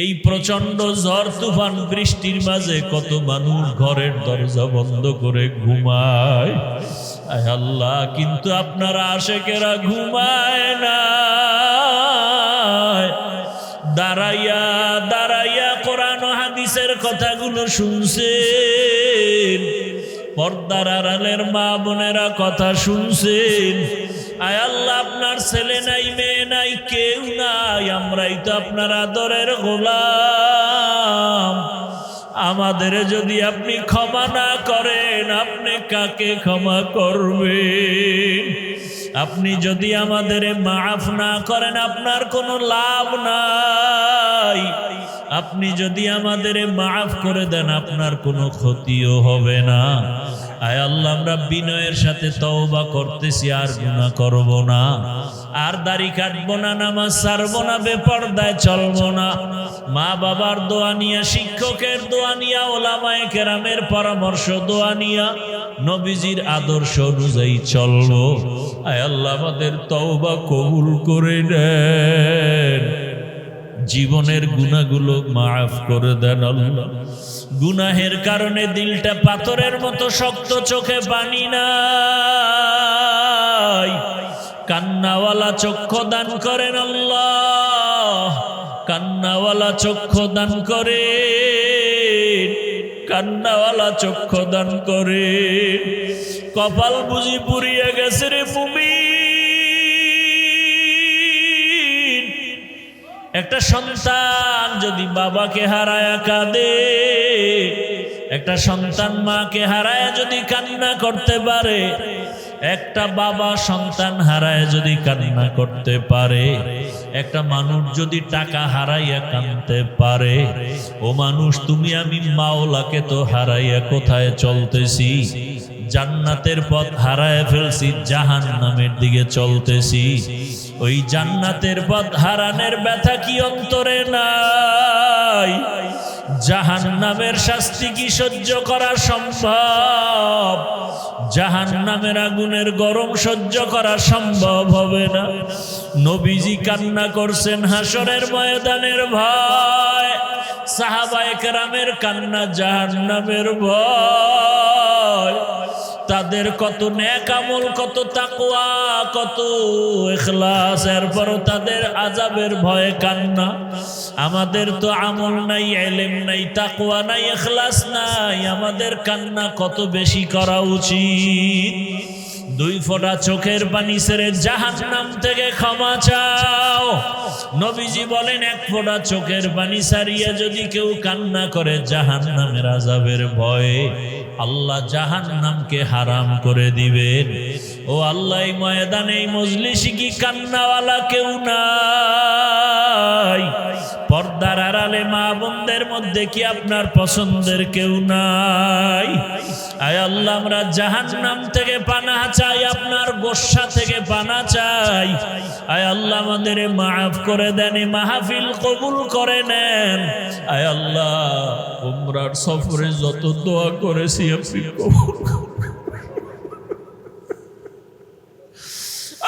এই প্রচন্ড ঝড় তুফান বৃষ্টির মাঝে কত মানুষ ঘরের দরজা বন্ধ করে ঘুমায়। আয় আল্লাহ, কিন্তু আপনার আশেকেরা ঘুমায় না, দাঁড়াইয়া দাঁড়াইয়া কোরআন ও হাদিসের কথাগুলো শুনছেন, পর্দার আড়ালের মা বোনেরা কথা শুনছেন। আয় আল্লাহ, আপনার ছেলে নাই, মেয়ে নাই, কেউ নাই, আমরাই তো আপনার আদরের গোলাম। আমাদের যদি আপনি ক্ষমা না করেন, আপনি কাকে ক্ষমা করবেন? আপনি যদি আমাদের মাফ না করেন, আপনার কোনো লাভ নাই। আপনি যদি আমাদের মাফ করে দেন, আপনার কোনো ক্ষতিও হবে না। আয় আল্লাহ, আমরা বিনয়ের সাথে তওবা করতেছি, আর গুনাহ করব না, আর দাড়ি কাটবো না, নামাজ ছাড়বো না, বেপরদায় চলবো না। মা বাবার দোয়া নিয়া, শিক্ষকের দোয়া নিয়া, ওলামায়ে কেরামের পরামর্শ দোয়া নিয়া, নবীজির আদর্শ অনুযায়ী চলবো। আয় আল্লাহ, আমাদের তওবা কবুল করে নেন, জীবনের গুনাহগুলো মাফ করে দেন আল্লাহ। গুনাহের কারণে দিলটা পাথরের মতো শক্ত, চোখে পানি নাই, কান্নাওয়ালা চক্ষু দান করেন আল্লাহ, কান্নাওয়ালা চক্ষু দান করেন, কান্নাওয়ালা চক্ষু দান করেন। কপাল বুঝি পুড়িয়ে গেছে রে মুমিন। একটা সন্তান যদি বাবাকে হারায়া কাঁদে, একটা সন্তান মাকে হারায়া যদি কান্না করতে পারে, একটা বাবা সন্তান হারায় যদি কান্না করতে পারে, একটা মানুষ যদি টাকা হারাইয়া কাঁদতে পারে, ও মানুষ, তুমি আমি মাওলাকে তো হারাইয়া কোথায় চলতেছি? জান্নাতের পথ হারায় ফেলছি, জাহান্নামের দিকে চলতেছি। ওই জান্নাতের পথ হারানোর ব্যথা কি অন্তরে নাই? জাহান্নামের শাস্তি কি সহ্য করা সম্ভব? জাহান্নামের আগুনের গরম সহ্য করা সম্ভব হবে না। নবীজি কান্না করছেন হাসরের ময়দানের ভয়, সাহাবায়ে কেরামের কান্না জাহান্নামের ভয়। তাদের কত নেক আমল, কত তাকওয়া, কত ইখলাস, এরপরও তাদের আযাবের ভয়ে কান্না। আমাদের তো আমল নাই, ইলম নাই, তাকওয়া নাই, ইখলাস নাই, আমাদের কান্না কত বেশি করা উচিত। দুই ফোঁটা চোখের পানি ছেড়ে জাহান্নাম থেকে ক্ষমা চাও। নবীজি বলেন, এক ফোঁটা চোখের পানি ছাড়িয়ে যদি কেউ কান্না করে জাহান্নামের আযাবের ভয়ে, আল্লাহ জাহান্নামকে হারাম করে দিবেন। ও আল্লাহ, এই ময়দানে, এই মজলিসে কি কান্নাওয়ালা কেউ নাই? পর্দার আড়ালে মা বোনদের মধ্যে কি আপনার পছন্দের কেউ নাই? আয় আল্লাহ, আমরা জাহান্নাম থেকে পানাহ চাই, আপনার গোসা থেকে পানাহ চাই। আয় আল্লাহ, আমাদের মাফ করে দেন, মাহফিল কবুল করে নেন। আয় আল্লাহ, উমরার সফরে যত দোয়া করেছি আপনি কবুল করুন।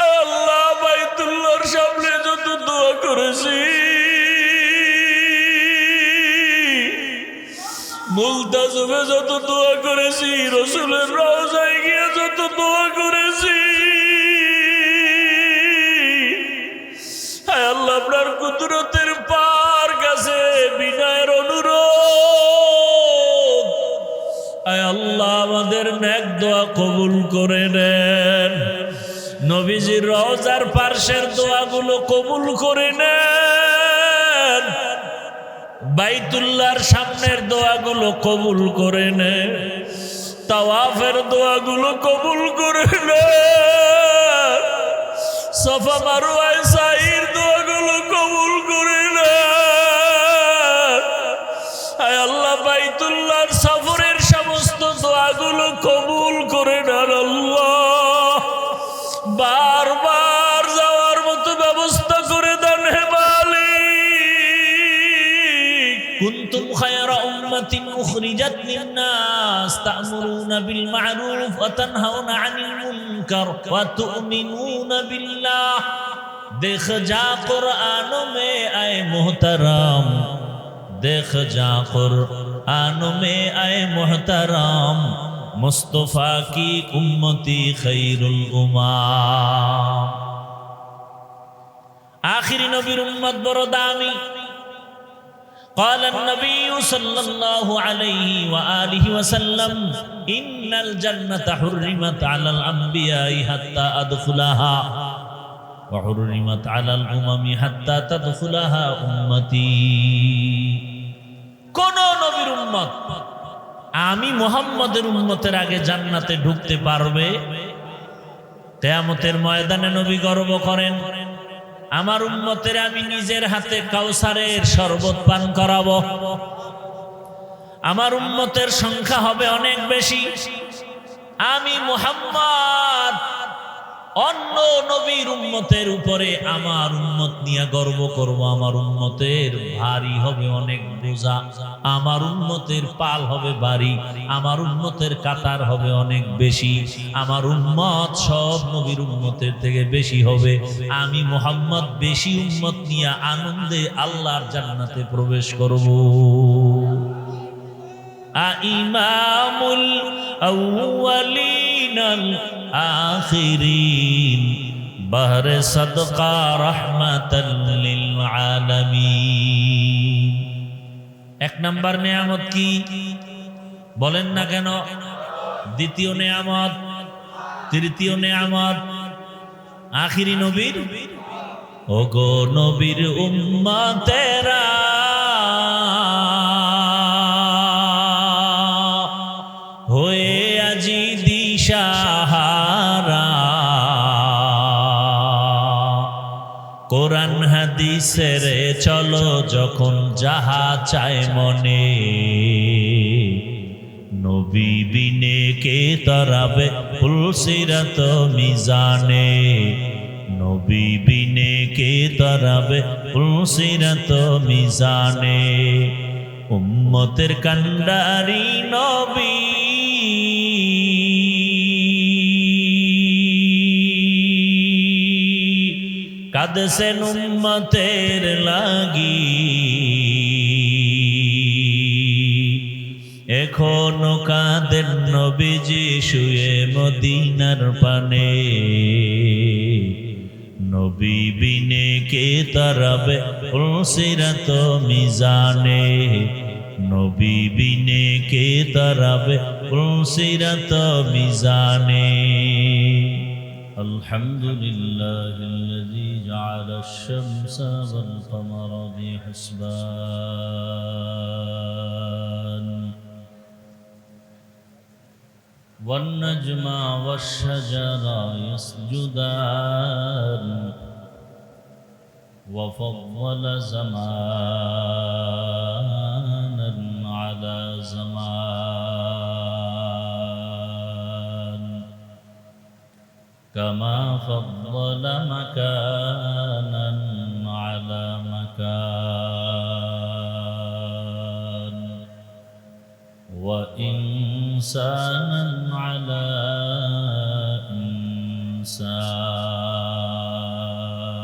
আয় আল্লাহ, বাইতুল্লাহর সামনে যত দোয়া করেছি, মুলতাজমে যত দোয়া করেছি, রাসূলের রওজায় গিয়ে যত দোয়া করেছি, হায় আল্লাহ, আপনার কুদরতের পার কাছে বিনয়ের অনুরোধ, হায় আল্লাহ, আমাদের নেক দোয়া কবুল করে নেন। নবীজির রওজার পার্শ্বের দোয়াগুলো কবুল করে নেন। বাইতুল্লাহর সামনের দোয়াগুলো কবুল করে নেন। তাওয়াফের দোয়াগুলো কবুল করে নেন। সাফা মারওয়ায় সাইর দোয়াগুলো কবুল করে নেন। আয় আল্লাহ, বাইতুল্লাহর সফরের সমস্ত দোয়াগুলো কবুল করে নেন। আল্লাহ, বারবার যাওয়ার মতো ব্যবস্থা করে দেন হে মালিক। কুনতুম খায়রা উম্মাতিন উখরিজাত লিন-নাস তা'মুরুনা বিল মা'রুফ ওয়া তানহাউনা 'আনিল মুনকার ওয়া তু'মিনুনা বিল্লাহ। देख जा कुरान में आए मोहतरम, देख जा कुरआन में आए मोहतरम मुस्तफा की उम्मती खैरुल उम्माम। आखिरी नबीर उम्मत बड़ो दामी। قال النبي صلى الله عليه وآله وسلم إن الجنة حرمت على الأنبياء حتى أدخلها وحرمت على الأمم حتى تدخلها أمتي। কোন নবীর উম্মত আমি মুহাম্মদের উম্মতের আগে জান্নাতে ঢুকতে পারবে? কিয়ামতের ময়দানে নবী গর্ব করেন, আমার উম্মতের আমি নিজের হাতে কাউসারের শরবত পান করাবো। আমার উম্মতের সংখ্যা হবে অনেক বেশি। আমি মুহাম্মদ অন্য নবীর উম্মতের উপরে আমার উম্মত নিয়ে গর্ব করব। আমার উম্মতের ভারী হবে অনেক বোঝা, আমার উম্মতের পাল হবে ভারী, আমার উম্মতের কাতার হবে অনেক বেশি, আমার উম্মত সব নবীর উম্মতের থেকে বেশি হবে। আমি মুহাম্মদ বেশি উম্মত নিয়ে আনন্দে আল্লাহর জান্নাতে প্রবেশ করব। ইমামুল আউয়ালিনাল আখিরিন বাহরে সাদকা রাহমাতাল লিল আলামিন। এক নাম্বার নিয়ামত কি বলেন না কেন? দ্বিতীয় নিয়ামত, তৃতীয় নিয়ামত আখিরি নবীর। ওগো নবীর উম্মতেরা হয়ে আজি দিশাহারা, কোরআন হাদিসের চলো যখন যাহা চায় মনে, নবী বিনে কে তরাবে পুলসিরাত মিজানে, নবী বিনে কে তরাবে পুলসিরাত মিজানে। উম্মতের কান্ডারি নবী কাঁদছেন উম্মতের লাগি, এখনো কাঁদেন নবীজি শুয়ে মদিনার পানে, নবী বিনে কে তরাবে পুলসিরাত মিজানে, নবী বিনে কে তরাবে পুলসিরাত মিজানে। আলহামদুলিল্লাহিল্লাযী জাআলাশ শামসা ওয়াল কমারা বিহিসবান ওয়ান নাজমা ওয়াশ শাজারা ইয়াসজুদান ওয়া ফাদ্দালা জামানান আলা জামান كما فضل مكانا على مكان وإنسانا على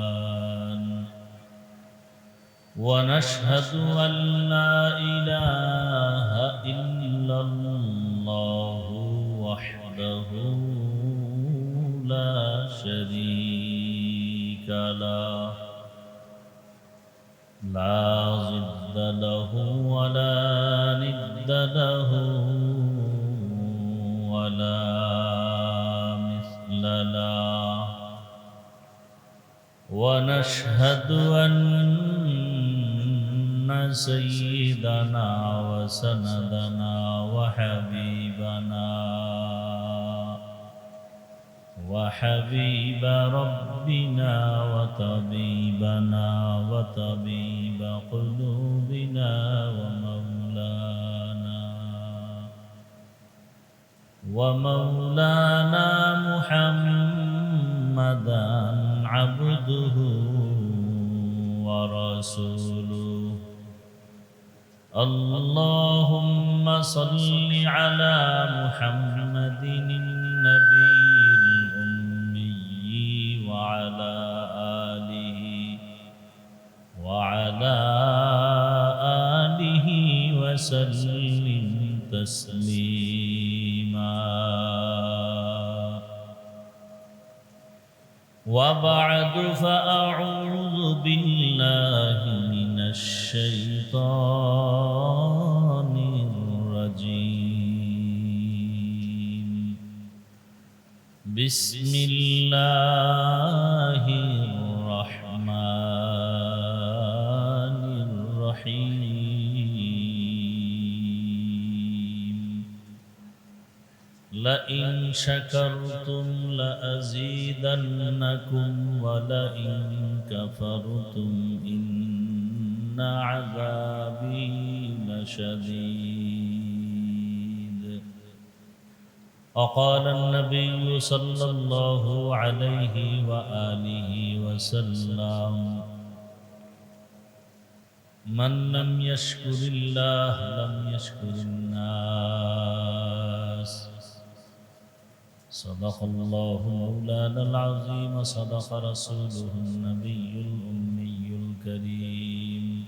إنسان ونشهد أن لا إله إلا الله وحده لا شريك له لا ضد له ولا ند له ولا مثل له ونشهد أن سيدنا وسندنا وحبيب ربنا وطبيبنا وطبيب قلوبنا ومولانا محمدا عبده ورسوله اللهم صل على محمد النبي الأمي وعلى آله وسلم تسليما وبعد فأعوذ بالله من الشيطان الرجيم بسم الله الرحمن الرحيم لئن شكرتم لأزيدنكم ولئن كفرتم إن عذابي لشديد وقال النبي صلى الله عليه وآله وسلم من لم يشكر الله لم يشكر الناس صدق الله مولانا العظيم صدق رسوله النبي الأمي الكريم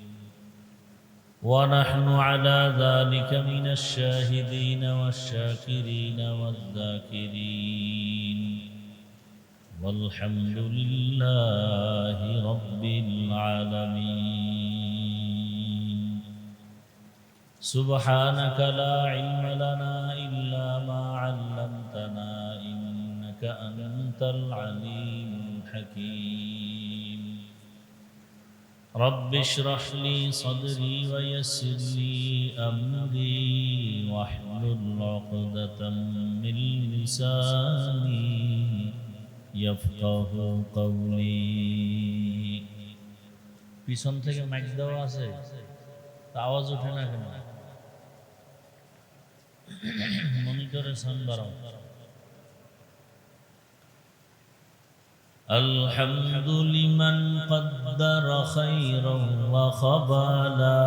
ونحن على ذلك من الشاهدين والشاكرين والذاكرين والحمد لله رب العالمين سبحانك لا علم لنا إلا ما علمتنا إنك أنت العليم الحكيم رب اشرح لي صدري ويسر لي أمري واحلل عقدة من لساني يفقه قولي পিছন থেকে মাইক দেওয়া আছে আওয়াজ ওঠে না কেন মনিটরে সাউন্ড বাড়াও الحمد لمن قدر خيرا وخبالا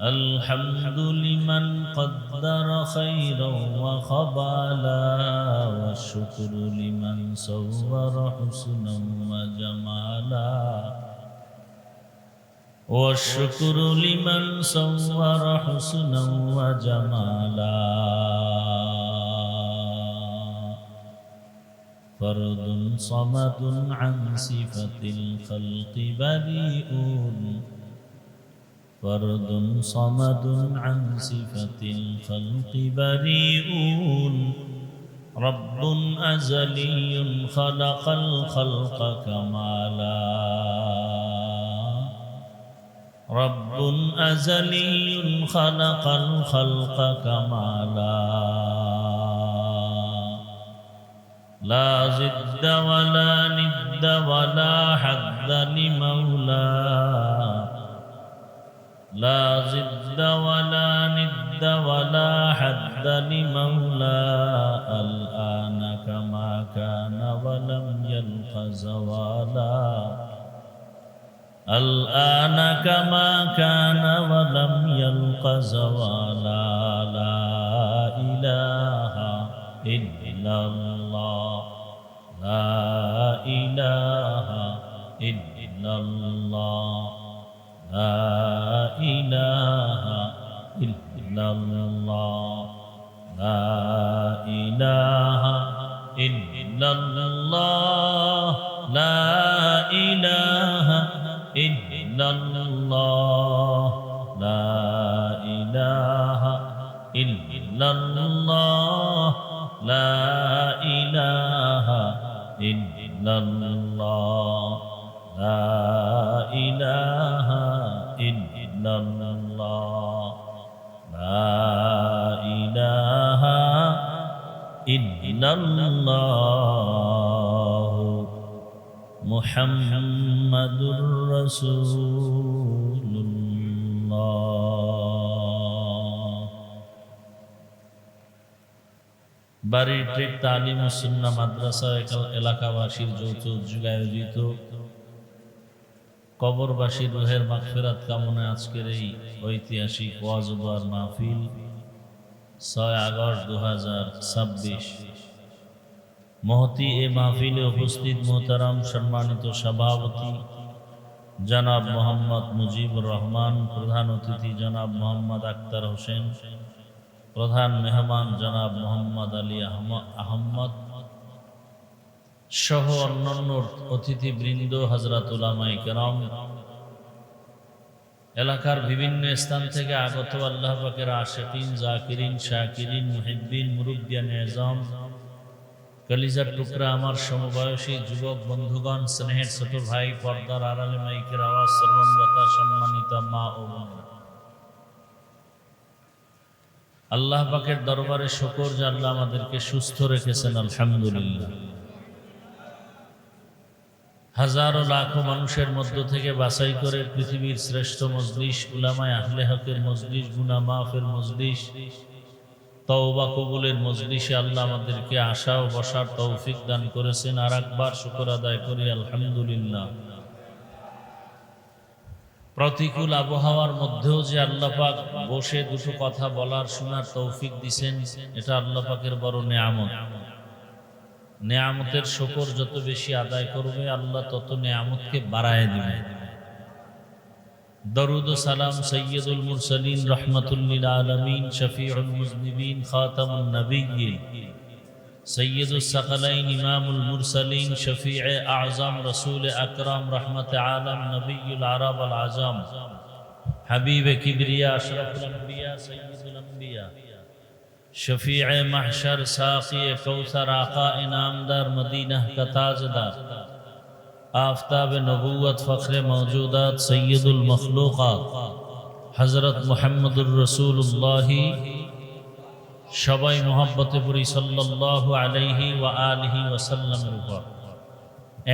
الحمد لمن قدر خيرا وخبالا والشكر لمن صور حسنا وجمالا والشكر لمن صور حسنا وجمالا فرد صمد عن صفة الخلق بريء فرد صمد عن صفة الخلق بريء رب أزلي خلق الخلق كمالا رب أزلي خلق الخلق كمالا لا ضد ولا ند ولا حد لمولى لا ضد ولا ند ولا حد لمولى الآن كما كان ولم يلق زوالا الآن كما كان ولم يلق زوالا لا إله إلا الله لا إله إلا الله لا إله إلا الله لا إله إلا الله لا إله إلا الله لا إله إلا الله لا إله إلا الله لا إله إلا الله لا إله إلا الله محمد رسول الله বাড়ির ট্রেক তালিম ও সুন্নাহ মাদ্রাসা এলাকাবাসীর যৌথ উদ্যোগে আয়োজিত কবরবাসী রুহের মাগফিরাত কামনায় আজকের এই ঐতিহাসিক ওয়াজ ও দোয়ার মাহফিল 6 আগস্ট 2026 মহতি এ মাহফিলে উপস্থিত মোহতারাম সম্মানিত সভাপতি জনাব মোহাম্মদ মুজিবুর রহমান, প্রধান অতিথি জনাব মোহাম্মদ আক্তার হোসেন, প্রধান মেহমান জনাব মোহাম্মদ আলী আহমদ সহ অন্যান্য অতিথিবৃন্দ, হযরত উলামায়ে কেরাম, এলাকার বিভিন্ন স্থান থেকে আগত আল্লাহ পাকের আশিকিন, জাকিরিন, শাকিরিন, মুহিব্বিন, মুরব্বিয়ান এজাম, কলিজার টুকরা আমার সমবয়সী যুবক বন্ধুগণ, স্নেহের ছোট ভাই, পর্দার আড়ালে মাইকের আওয়াজ শ্রবণরতা সম্মানিত মা ও বোনেরা, আল্লাহ পাকের দরবারে শুকর যে আল্লাহ আমাদেরকে সুস্থ রেখেছেন, আলহামদুলিল্লাহ। হাজারো লাখো মানুষের মধ্য থেকে বাছাই করে পৃথিবীর শ্রেষ্ঠ মজলিস, উলামায়ে আহলে হকের মজলিস, গুনাহ মাফের মজলিস, তওবা কবুলের মজলিসে আল্লাহ আমাদেরকে আসা ও বসার তৌফিক দান করেছেন। আর একবার শুকর আদায় করি, আলহামদুলিল্লাহ। প্রতিকূল আবহাওয়ার মধ্যেও যে আল্লাহ পাক বসে দুটো কথা বলার শোনার তৌফিক দিছেন, এটা আল্লাহ পাকের বড় নেয়ামত। নেয়ামতের শুকর যত বেশি আদায় করবে, আল্লাহ তত নেয়ামতকে বাড়ায় দিবে। দরুদ ও সালাম সৈয়দুল মুরসালিন, রহমাতুল লিল আলামিন, শফিউল মুজনিবিন, খাতামুন নবিয়্যিন, সৈয়দুস সাকালাইন, ইমামুল মুরসালিন, শফিয়ে আযম, রাসূল আকরাম, রহমতে আলম, নবিয়ুল আরব আল আজম, হাবিবে কিবরিয়া, আশরাফুল আম্বিয়া, সৈয়দুল আম্বিয়া, শফিয়ে মাহশর, সাকি কৌসর, আকা ইনামদার, মদিনা का ताजदार, आफताब नबूवत, फ़ख्र मौजूदात, सैयदुल मखलूक़ात, हज़रत मुहम्मदुर रसूलुल्लाह, सबाई मोहब्बत पुरी सल्लल्लाहु अलैहि व आलिहि वसल्लमेर ऊपर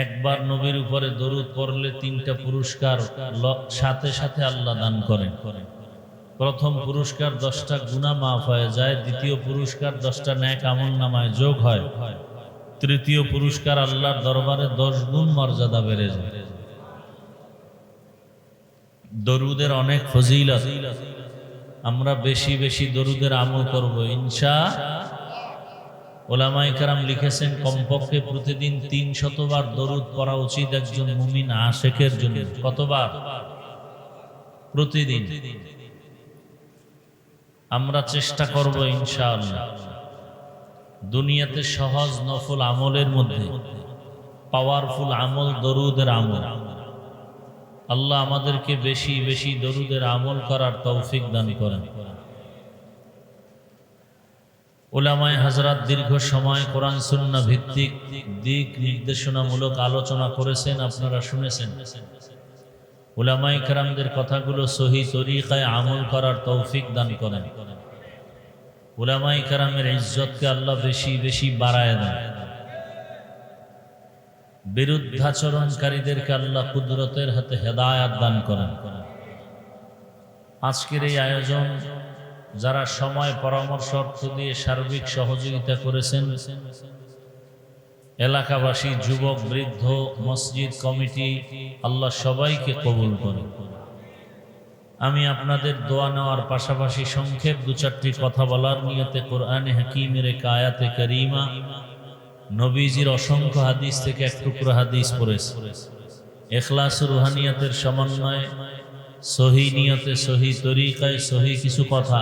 एक बार नबीर ऊपरे दरूद पढ़ले तीनटा पुरस्कार साथे साथे आल्लाह दान करें। प्रथम पुरस्कार 10टा गुनाह माफ हয়ে যায়, द्वितीय पुरस्कार 10टा नेक আমল নামায় যোগ হয়, তৃতীয় পুরস্কার আল্লাহর দরবারে 10 গুণ মর্যাদা বেড়ে যায়। দরুদের অনেক ফজিলত, আমরা বেশি বেশি দরুদের আমল করব ইনশাআল্লাহ। উলামায়ে কেরাম লিখেছেন কমপক্ষে প্রতিদিন 300 বার দরুদ পড়া উচিত একজন মুমিন আশিকের জন্য। কতবার? প্রতিদিন। আমরা চেষ্টা করব ইনশাআল্লাহ। দুনিয়াতে সহজ নফল আমলের মধ্যে পাওয়ারফুল আমল দরুদের আমল। আল্লাহ আমাদেরকে বেশি বেশি দরুদের আমল করার তৌফিক দান করেন। উলামায়ে হযরত দীর্ঘ সময় কোরআন সুন্নাহ ভিত্তিক দিক নির্দেশনামূলক আলোচনা করেছেন, আপনারা শুনেছেন। উলামায়ে কেরামদের কথাগুলো সহি তরিকায় আমল করার তৌফিক দান করেন। উলামায়ে কেরামের ইজ্জতকে আল্লাহ বেশি বেশি বাড়ায় দেন। বিরুদ্ধাচরণকারীদেরকে আল্লাহ কুদরতের হাতে হেদায়েত দান করেন। আজকের এই আয়োজন যারা সময় পরামর্শ অর্থ দিয়ে সার্বিক সহযোগিতা করেছেন, এলাকাবাসী, যুবক, বৃদ্ধ, মসজিদ কমিটি, আল্লাহ সবাইকে কবুল করেন। আমি আপনাদের দোয়া নেওয়ার পাশাপাশি সংক্ষেপ 2-4টি কথা বলার নিয়তে কোরআনে হাকিমের এক আয়াতে কারিমা, নবীজির অসংখ্য হাদিস থেকে এক টুকরো হাদিস পড়েছি। ইখলাস ও রুহানিয়াতের সমন্বয়ে সহি নিয়তে, সহি তরিকায়, সহি কিছু কথা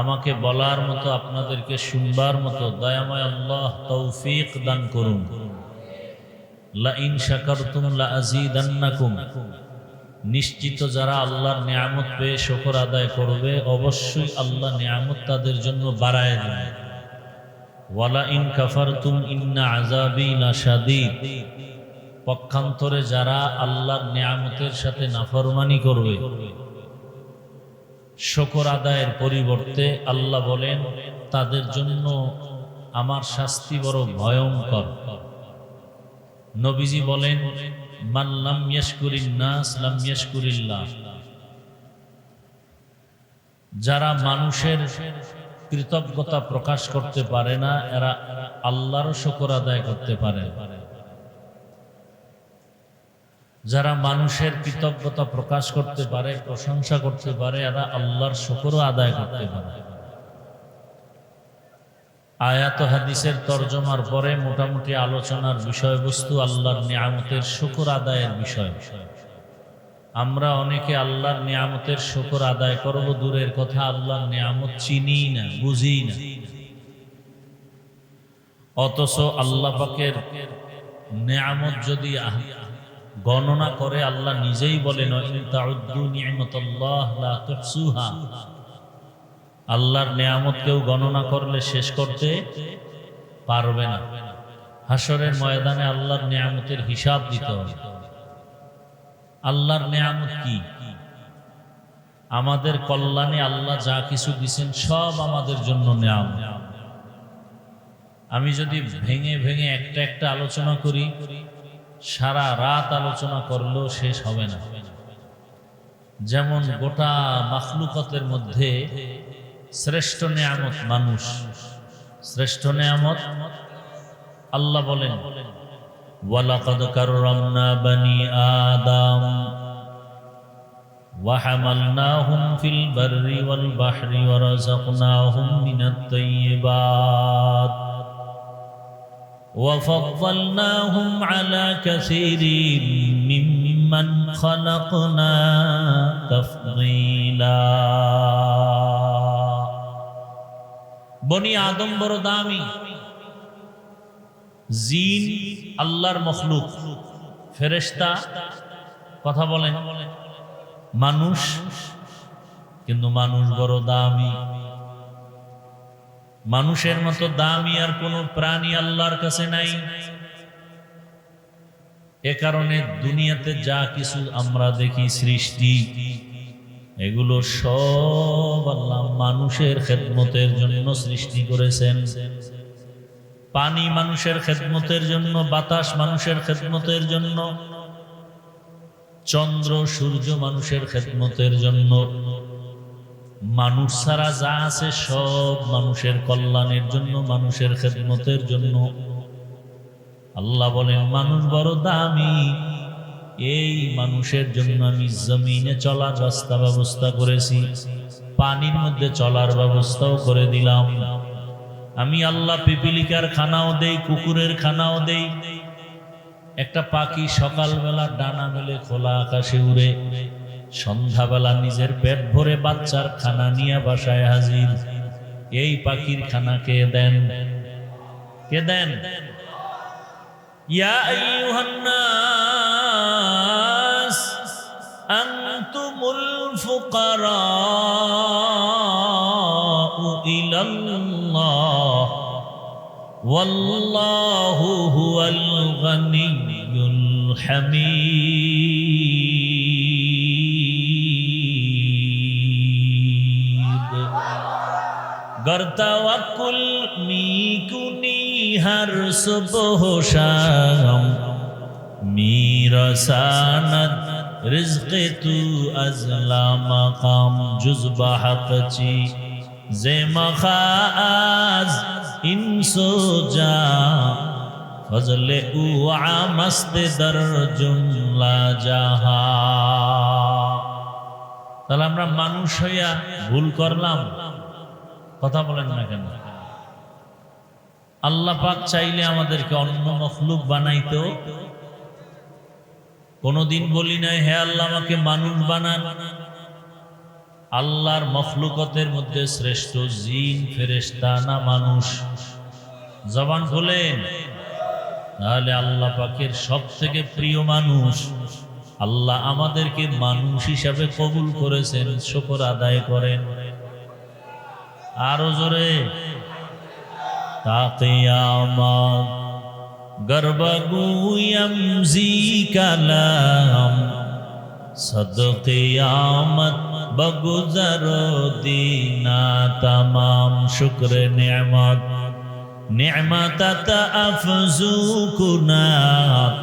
আমাকে বলার মতো, আপনাদেরকে শুনবার মতো দয়াময় আল্লাহ তৌফিক দান করুন। লা ইন শাকারতুম লা আযীদান্নাকুম। নিশ্চিত যারা আল্লাহর নিয়ামত পেয়ে শুকর আদায় করবে, অবশ্যই আল্লাহ নিয়ামত তাদের জন্য বাড়ায় দেবে। ওয়ালা ইন কাফারতুম ইন্না আযাবি লাশাদীদ। পক্ষান্তরে যারা আল্লাহর নিয়ামতের সাথে নাফরমানি করবে, শুকর আদায়ের পরিবর্তে, আল্লাহ বলেন তাদের জন্য আমার শাস্তি বড় ভয়ঙ্কর। নবীজি বলেন মান লাম ইয়াশকুরিন নাস লাম ইয়াশকুরিল্লাহ। যারা মানুষের কৃতজ্ঞতা প্রকাশ করতে পারে না, এরা আল্লাহরও শুকর আদায় করতে পারে। যারা মানুষের কৃতজ্ঞতা প্রকাশ করতে পারে, প্রশংসা করতে পারে, এরা আল্লাহর শুকরও আদায় করতে পারে। আয়াত হাদিসের তরজমার পরে মোটামুটি আলোচনার বিষয়বস্তু আল্লাহর নিয়ামতের শুকর আদায়ের বিষয়। আমরা অনেকে আল্লাহর নিয়ামতের শুকর আদায় করব দূরের কথা, আল্লাহর নিয়ামত চিনি না, বুঝি না। অথচ আল্লাহ পাকের নিয়ামত যদি গণনা করে, আল্লাহ নিজেই বলেন ইন তাউদ্দু নি'মাতাল্লাহ লা তুহসুহা। আল্লাহর নিয়ামত কেউ গণনা করলে শেষ করতে পারবে না। হাসরের ময়দানে আল্লাহর নিয়ামতের হিসাব দিতে হবে। আল্লাহর নিয়ামত কি? আমাদের কল্যাণে আল্লাহ যা কিছু দিয়েছেন সব আমাদের জন্য নিয়ামত। আমি যদি ভেঙে ভেঙে একটা একটা আলোচনা করি, সারা রাত আলোচনা করলেও শেষ হবে না। যেমন গোটা মাখলুকাতের মধ্যে শ্রেষ্ঠ নিয়ামত মানুষ। শ্রেষ্ঠ নিয়ামত আল্লাহ বলেন ওয়ালাকাদ কাররামনা বানি আদম ওয়া হামালনাহুম ফিল বাররি ওয়াল বাহরি ওয়া রাযাকনাহুম মিনাত তাইয়্যিবাত ওয়া ফাদ্দালনাহুম আলা কাসীরিন মিম্মান খালাকনা তাফদীলা। বনি আদম বড় দামি। জিন আল্লাহর মখলুক, ফেরেশতা কথা বলেন, মানুষ, কিন্তু মানুষ বড় দামি। মানুষের মতো দামি আর কোন প্রাণী আল্লাহর কাছে নাই। এ কারণে দুনিয়াতে যা কিছু আমরা দেখি সৃষ্টি, এগুলো সব আল্লাহ মানুষের খেদমতের জন্য সৃষ্টি করেছেন। পানি মানুষের খেদমতের জন্য, বাতাস মানুষের খেদমতের জন্য, চন্দ্র সূর্য মানুষের খেদমতের জন্য। মানুষ ছাড়া যা আছে সব মানুষের কল্যাণের জন্য, মানুষের খেদমতের জন্য। আল্লাহ বলেন মানুষ বড় দামি, এই মানুষের জন্য আমি জমিনে চলার রাস্তা ব্যবস্থা করেছি, পানির মধ্যে চলার ব্যবস্থাও করে দিলাম। আমি আল্লাহ পিপিলিকার খানাও দেই, কুকুরের খানাও দেই। একটা পাখি সকালবেলা ডানা মেলে খোলা আকাশে উড়ে, সন্ধ্যাবেলা নিজের পেট ভরে বাচ্চার খানা নিয়ে বাসায় হাজির। এই পাখির খানা কে দেন? কে দেন? ইয়া আইয়ুহান নাস আনতুমুল ফুকারাউ ইলাল্লাহ ওয়াল্লাহু হুয়াল গানিয়্যুল হামিদ। गर तवक्कुल मी कुनी हर सुबह शाम, मीरा सानद रिज़्क़ तू अज़ला मकाम। जुज़्बा हक़ची ज़े मखाज़ इंसो जा, फज़ले उ आमस्त दर जुमला जहा। তাহলে আমরা মানুষ হইয়া ভুল করলাম, কথা বলেন না কেন? আল্লাহ পাক চাইলে আমাদেরকে অন্য মখলুক বানাইতো। কোনদিন বলি নাই হে আল্লাহ আমাকে মানুষ বানান। আল্লাহর মখলুকতের মধ্যে শ্রেষ্ঠ জিন ফেরেশতা না মানুষ? জবান খুলেন। তাহলে আল্লাহ পাকের সব থেকে প্রিয় মানুষ। আল্লাহ আমাদেরকে মানুষ হিসাবে কবুল করেছেন, শুকর আদায় করেন। আরো জোরে। তা কিয়ামত গর্বগুয়ম জি কালাম, সদ কিয়ামত বগুজর দিনা তমাম। শুক্র নিয়ামত নিয়ামত আফজু কুনাত,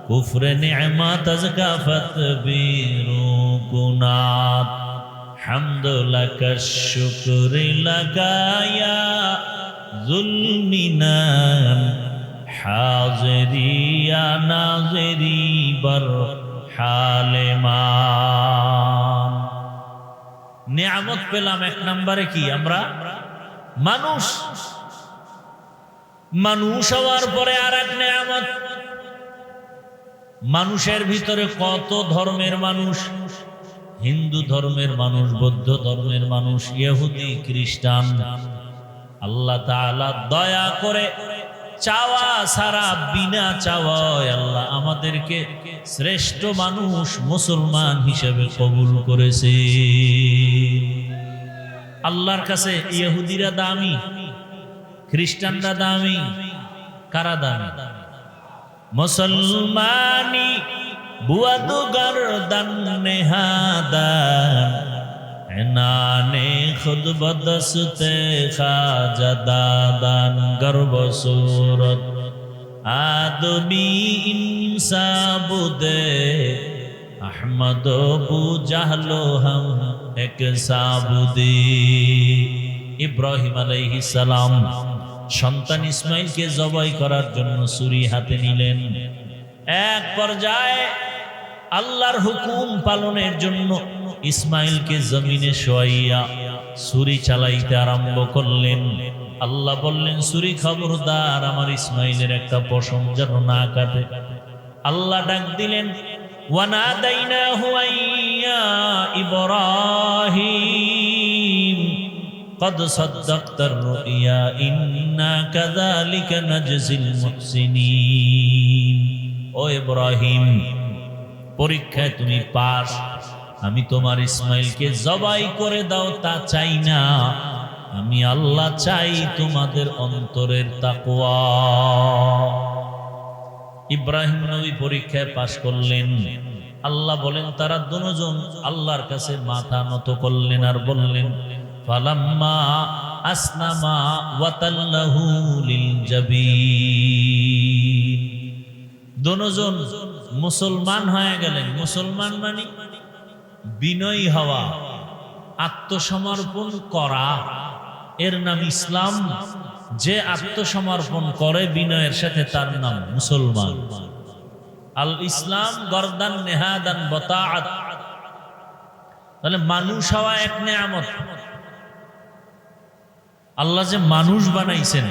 কুফর নিয়ামত আজকা ফতবিরু কুনাত। حمد لك الشكر لك يا ذو المنان، حاضري يا ناظري بر حالمان। নিয়ামত পেলাম এক নম্বরে কি? আমরা মানুষ। মানুষ হওয়ার পরে আর এক নিয়ামত, মানুষের ভিতরে কত ধর্মের মানুষ, হিন্দু ধর্মের মানুষ, বৌদ্ধ ধর্মের মানুষ, ইহুদি, খ্রিস্টান। আল্লাহ তাআলা দয়া করে চাওয়া ছাড়া, বিনা চাওয়ায় আল্লাহ আমাদেরকে শ্রেষ্ঠ মানুষ মুসলমান হিসেবে কবুল করেছে। আল্লাহর কাছে ইহুদিরা দামি, খ্রিস্টানরা দামি, কারা দামি? মুসলমানি বুয়াদু গর্দান নেহাদান এনানে খুদ বদস্তে খাজা দাদান গর্ব সুরত আদমি ইনসাবুদে আহমদ বু জাহলো হাম এক সাবুদে। ইব্রাহিম আলাইহিস সালাম সন্তান ইসমাইলকে জবাই করার জন্য ছুরি হাতে নিলেন। এক পর্যায়ে আল্লাহর হুকুম পালনের জন্য ইসমাইলকে জমিনে শোয়াইয়া ছুরি চালাইতে আরম্ভ করলেন। আল্লাহ বললেন, ছুরি খবরদার আমার ইসমাইলের একটা পশম যেন না কাটে। আল্লাহ ডাক দিলেন, ওয়ানাদাইনাহু আইয়া ইব্রাহিম কদ সাদ্দাকতার রুইয়া ইন্না কাযালিকা নাজজিল মুহসিনিন। ও ইব্রাহিম, পরীক্ষায় তুমি পাস। আমি তোমার ইসমাইলকে জবাই করে দাও তা চাই না, আমি আল্লাহ চাই তোমাদের অন্তরের তাকওয়া। ইব্রাহিম নবী পরীক্ষায় পাশ করলেন। আল্লাহ বলেন, তারা দুজন আল্লাহর কাছে মাথা নত করলেন আর বললেন, ফালাম্মা আসলামা ওয়াতাল্লাহু লিল জাবিন। দুজন মুসলমান হয়ে গেলেন। মুসলমান মানে বিনয়ী হওয়া, আত্মসমর্পণ করা, এর নাম ইসলাম। যে আত্মসমর্পণ করে বিনয়ের সাথে তার নাম মুসলমান। আল ইসলাম গর্দান নেহাদান বতাআত। তাহলে মানুষ হওয়া এক নেয়ামত। আল্লাহ যে মানুষ বানাইছেন।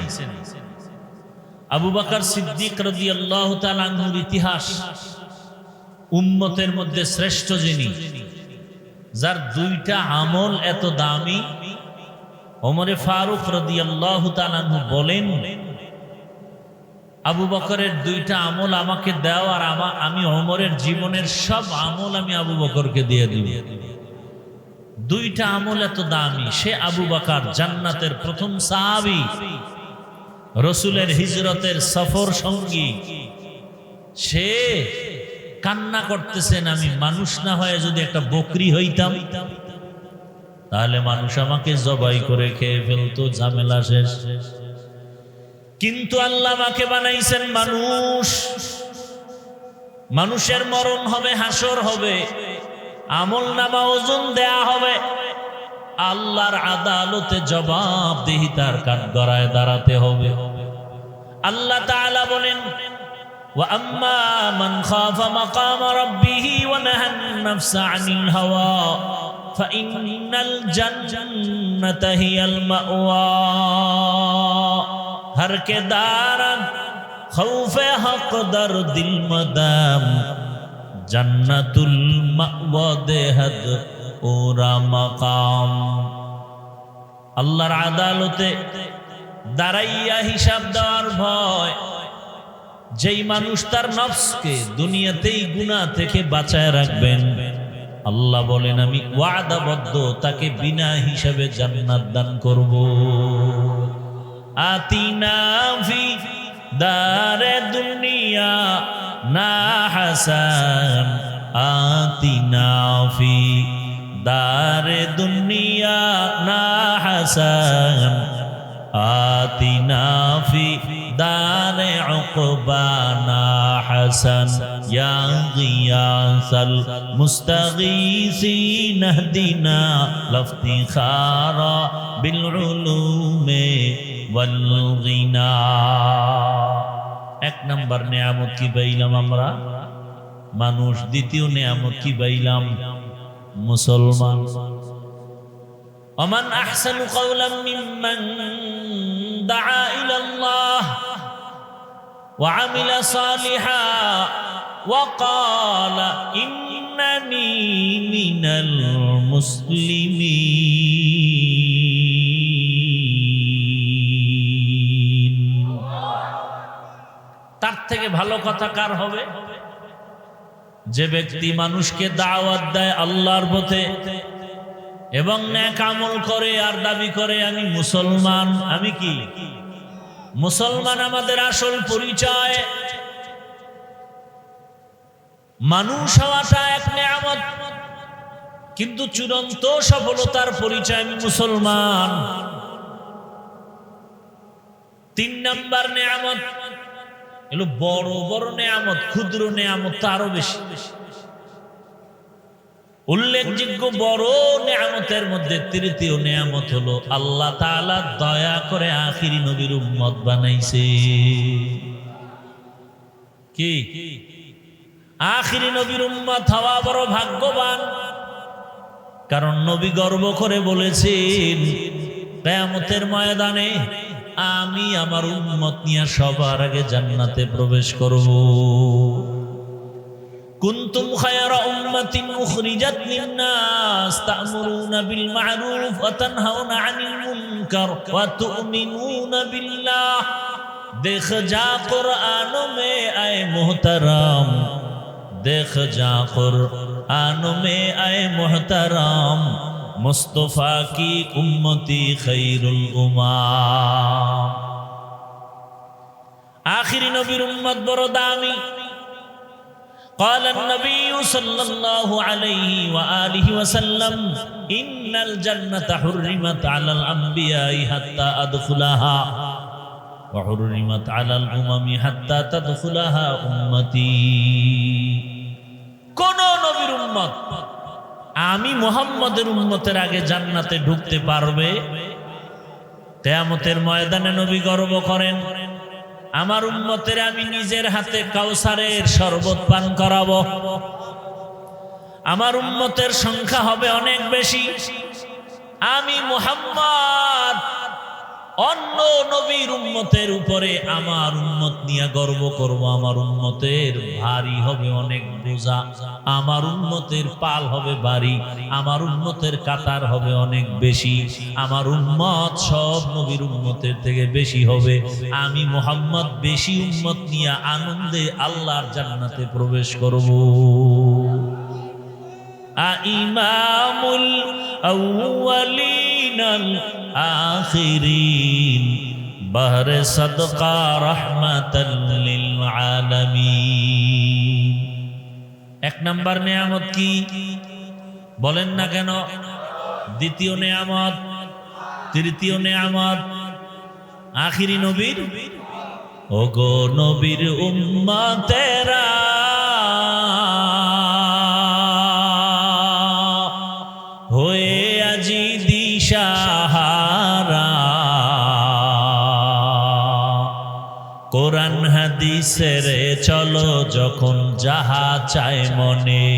আবু বকর সিদ্দিক রাদিয়াল্লাহু তাআলা আনহুর ইতিহাস, উম্মতের মধ্যে শ্রেষ্ঠ যিনি, যার দুইটা আমল এত দামি। ওমরে ফারুক রাদিয়াল্লাহু তাআলা আনহু বলেন, আবু বকরের দুইটা আমল আমাকে দাও, আর আমি ওমরের জীবনের সব আমল আমি আবু বকরকে দিয়ে দিব। দুইটা আমল এত দামি। সে আবু বকর জান্নাতের প্রথম সাহাবী, রাসূলের হিজরতের সফর সঙ্গী। সে কান্না করতেছেন, আমি মানুষ না হয়ে যদি একটা বকরি হইতাম তাহলে মানুষ আমাকে জবাই করে খেয়ে ফেলতো, ঝামেলা শেষ। কিন্তু আল্লাহ আমাকে বানাইছেন মানুষ। মানুষের মরণ হবে, হাসর হবে, আমল নামা ওজন দেয়া হবে, আল্লাহর আদালতে জবাবদিহিতার কাঠগড়ায় দাঁড়াতে হবে। আল্লাহ তাআলা বলেন, ওয়া আম্মা মান খাফা মাকাম রাব্বিহি ওয়া নাহান নাফসা আনিল হাওয়া ফাইন্নাল জান্নাতা হিয়াল মাওয়া। हर के दारन खौफे हक दर दिल मदाम जन्नतुल मावा देहद ओरा मकाम। আল্লাহর আদালতে দাঁড়াইয়া হিসাব দেওয়ার ভয়। যেই মানুষ তার নফসকে দুনিয়াতেই গুনাহ থেকে বাঁচায় রাখবেন, আল্লাহ বলেন আমি ওয়াদাবদ্ধ তাকে বিনা হিসাবে জান্নাত দান করব। আতিনা ফি দারে দুনিয়া না হাসান, আতিনা ফি দারে দুনিয়া না হাসান, আতিনা ফি দারে উকবা না হাসান, ইয়া গিয়াসাল মুস্তাগীসিন ইহদিনা লফতিখারা বিল উলুমে ওয়ালগিনা। এক নম্বর নেয়ামত কি পাইলাম আমরা? মানুষ। দ্বিতীয় নেয়ামত কি পাইলাম? মুসলমান। ওমান আহসানু কাওলাম মিম্মান দাআ ইলাল্লাহ ওয়া আমিলা সালিহা وقال إنني من المسلمين তার থেকে ভালো কথা কার হবে? যে ব্যক্তি মানুষকে দাওয়াত দেয় আল্লাহর পথে এবং নেক আমল করে আর দাবি করে আমি মুসলমান। আমি কি মুসলমান? আমাদের আসল পরিচয় মানুষ হওয়াটা এক নেয়ামত, কিন্তু চূড়ান্ত সফলতার পরিচয় আমি মুসলমান। 3 নাম্বার নেয়ামত এগুলো বড় বড় নেয়ামত, ক্ষুদ্র নেয়ামত তো আরো বেশি। উল্লেখযোগ্য বড় নেয়ামতের মধ্যে তৃতীয় নেয়ামত হলো আল্লাহ তাআলা দয়া করে আখিরি নবীর উম্মত বানাইছে। কি আখিরি নবীর উম্মত হওয়া বড় ভাগ্যবান, কারণ নবী গর্ব করে বলেছেন কিয়ামতের ময়দানে আমি আমার উম্মত নিয়ে সবার আগে জান্নাতে প্রবেশ করব। কুনতুম খায়রা উম্মাতিন উখরিজাত লিন-নাস তা'মুরুনা বিল মা'রুফ ওয়া তানহাউনা আনিল মুনকার ওয়া তু'মিনুনা বিল্লাহ। দেখ যা কুরআন মে আয়ে মুহতারাম, দেখ যা কুরআন মে আয়ে মুহতারাম, মুস্তাফা কি উম্মতি খৈরুল উম্মাহ। আখিরি নবীর উম্মত বড় দামি। قال النبي صلى الله عليه وآله وسلم إن الجنة حرمت على الأنبياء حتى أدخلها وحرمت على الأمم حتى تدخلها أمتي। কোন নবীর উম্মত আমি মুহাম্মদের উম্মতের আগে জান্নাতে ঢুকতে পারবে? কিয়ামতের ময়দানে নবী গর্ব করেন আমার উম্মতের আমি নিজের হাতে কাউসারের শরবত পান করাবো। আমার উম্মতের সংখ্যা হবে অনেক বেশি। আমি মুহাম্মদ অন্য নবীর উম্মতের উপরে আমার উম্মত নিয়ে গর্ব করব। আমার উম্মতের ভারী হবে অনেক বোঝা, আমার উম্মতের পাল হবে ভারী, আমার উম্মতের কাতার হবে অনেক বেশি, আমার উম্মত সব নবীর উম্মতের থেকে বেশি হবে। আমি মুহাম্মদ বেশি উম্মত নিয়ে আনন্দে আল্লাহর জান্নাতে প্রবেশ করব। ইমামুল আউয়ালিন আল আখিরিন বাহরে সাদকা রাহমাতাল লিল আলামিন। 1 নাম্বার নেয়ামত কি বলেন না কেন? দ্বিতীয় নেয়ামত, তৃতীয় নেয়ামত আখিরি নবীর। ওগো নবীর উম্মতেরা হয়ে আজি দিশাহারা, কোরআন হাদিসের চলো যখন যাহা চায় মনে,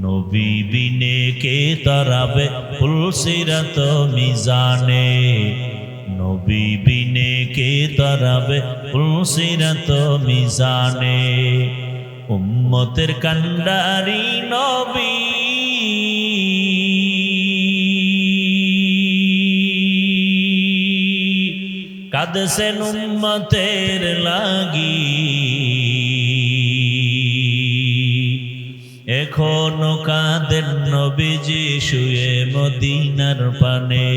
নবী বিনে কে তরাবে ফুলসিরাত মিজানে, নবী বিনে কে তরাবে ফুলসিরাত মিজানে। উম্মতের কান্ডারি নবী কাঁদছেন উম্মতের লাগি, এখনো কাঁদেন নবীজি শুয়ে মদিনার পানে,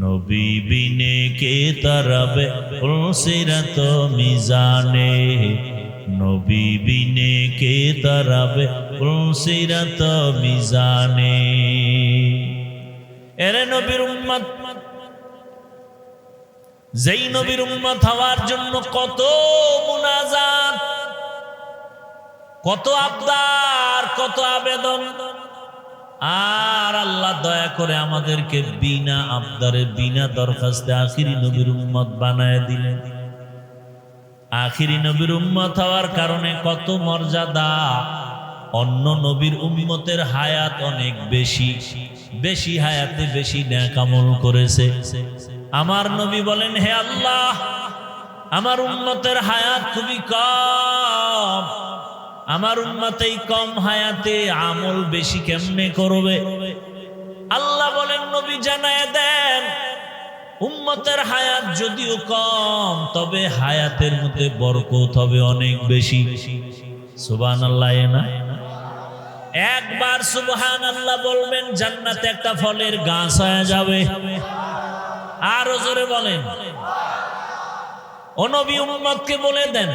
নবী বিনে কে তরাবে ফুলসিরাত মিজানে, নবী বিনে কে তরাবে ফুলসিরাত মিজানে। এরে নবীর উম্মত, যেই নবীর উম্মত হওয়ার জন্য কত মুনাজাত, কত আবদার, কত আবেদন, আর আল্লাহ দয়া করে আমাদেরকে বিনা আবদারে বিনা দরখাস্তে আখিরি নবীর উম্মত বানায় দিলেন। আখিরি নবীর উম্মত হওয়ার কারণে কত মর্যাদা। অন্য নবীর উম্মতের হায়াত অনেক বেশি, বেশি হায়াতে বেশি নেক আমল করেছে। আমার নবী বলেন, হে আল্লাহ, আমার উম্মতের হায়াত খুবই কম। আমার উম্মত এই কম হায়াতে আমল বেশি কেমনে করবে? আল্লাহ বলেন, নবী জানায় দেন, উম্মতের হায়াত যদিও কম, তবে হায়াতের মধ্যে বরকত হবে অনেক বেশি। সুবহানাল্লাহ। না একবার সুবহানাল্লাহ বলবেন, জান্নাতে একটা ফলের গাছ হয়ে যাবে। আরো জোরে বলেন। ও নবী, উম্মতকে বলে দেন,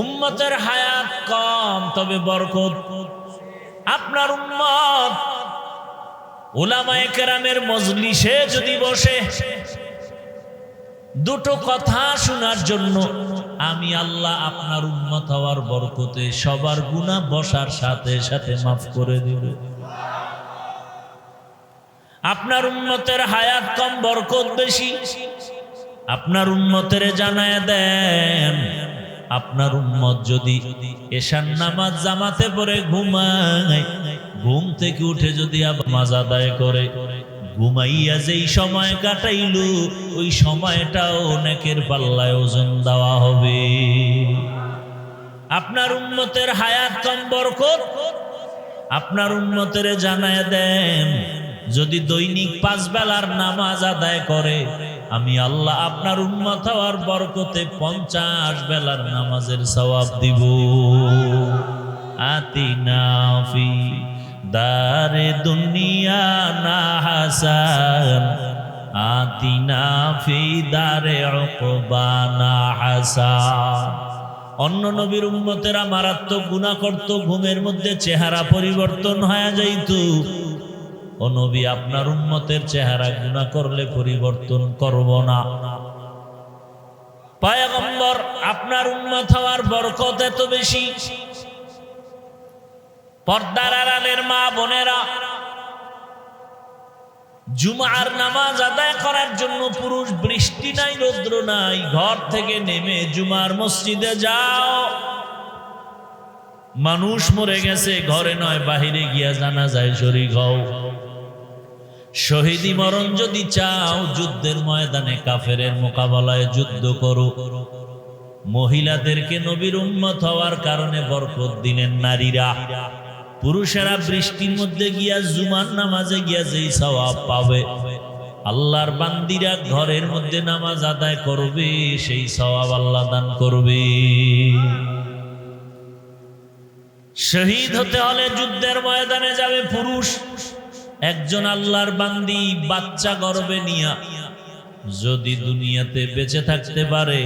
উম্মতের হায়াত কম তবে বরকত। আপনার উম্মত উলামায়ে কেরামের মজলিসে যদি বসে দুটো কথা শোনার জন্য, আমি আল্লাহ আপনার উম্মত হওয়ার বরকতে সবার গুনাহ বসার সাথে সাথে মাফ করে দিব। আপনার উম্মতের হায়াত কম, বরকত বেশি। আপনার উম্মতের জানায় দেন, আপনার উম্মত যদি এশার নামাজ জামাতে পড়ে ঘুমায়, ঘুম থেকে উঠে যদি আবার নামাজ আদায় করে, ঘুমাইয়া যেই সময় কাটাইল ওই সময়টাও নেকের পাল্লায় ওজন দেওয়া হবে। আপনার উম্মতের হায়াত কম, বরকত। আপনার উম্মতের জানায় দেন, যদি দৈনিক 5 বেলার নামাজ আদায় করে, আমি আল্লাহ আপনার উম্মত হওয়ার বরকতে 50 বেলার নামাজের সওয়াব দিব। আতিনা ফি দারে দুনিয়া না হাসান, আতিনা ফি দারে উকবা না হাসান। অন্য নবীর উম্মতেরা মারাত্মক গুনাহ করত, ঘুমের মধ্যে চেহারা পরিবর্তন হয়ে যাইত। ও নবী, আপনার উম্মতের চেহারা গুনাহ করলে পরিবর্তন করব না। পয়গম্বর, আপনার উম্মত হওয়ার বরকত এত বেশি। পর্দার আড়ালের মা বোনেরা, জুমার নামাজ আদায় করার জন্য পুরুষ, বৃষ্টি নাই রৌদ্র নাই, ঘর থেকে নেমে জুমার মসজিদে যাও। মানুষ মরে গেছে, ঘরে নয় বাহিরে গিয়া জানাজায় শরীক হও। শহীদি মরণ যদি চাও, যুদ্ধের ময়দানে কাফেরের মোকাবেলায় যুদ্ধ করো। মহিলাদেরকে নবীর উম্মত হওয়ার কারণে বরকত দিলেন নারীরা। পুরুষেরা বৃষ্টির মধ্যে গিয়া জুমার নামাজে গিয়া যেই সওয়াব পাবে, আল্লাহর বান্দিরা ঘরের মধ্যে নামাজ আদায় করবে, সেই সওয়াব আল্লাহ দান করবে। শহীদ হতে হলে যুদ্ধের ময়দানে যাবে পুরুষ। একজন আল্লাহর বান্দি বাচ্চা গর্ভে নিয়া যদি দুনিয়াতে বেঁচে থাকতে পারে,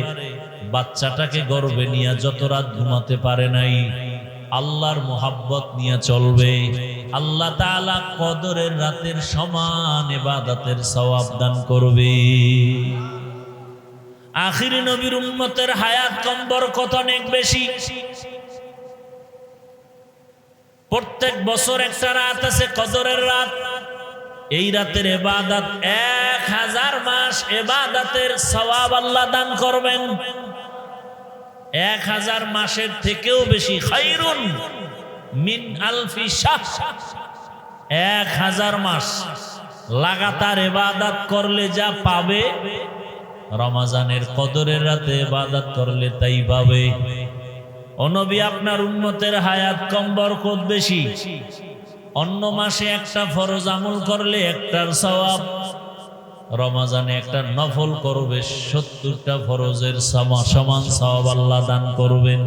বাচ্চাটাকে গর্ভে নিয়া যত রাত ঘুমাতে পারে নাই, আল্লাহর মোহাব্বত নিয়ে চলবে, আল্লাহ তাআলা কদরের রাতের সমান ইবাদতের সওয়াব দান করবে। আখিরি নবীর উম্মতের হায়াত কম, বরকত অনেক বেশি। প্রত্যেক বছর একটা রাত আছে কদরের রাত। এই রাতের ইবাদত 1000 মাস ইবাদতের সওয়াব আল্লাহ দান করবেন। 1000 মাসের থেকেও বেশি, খায়রুন মিন আলফি শাহর। 1000 মাস লাগাতার ইবাদত করলে যা পাবে, রমজানের কদরের রাতে ইবাদত করলে তাই পাবে। ও নবী, আপনার উম্মতের হায়াত কম, বরকত বেশি। অন্য মাসে একটা ফরজ আমল করলে একটার সওয়াব, রমজানে একটা নফল করবে 70টা ফরজের সমান সওয়াব আল্লাহ দান করবেন।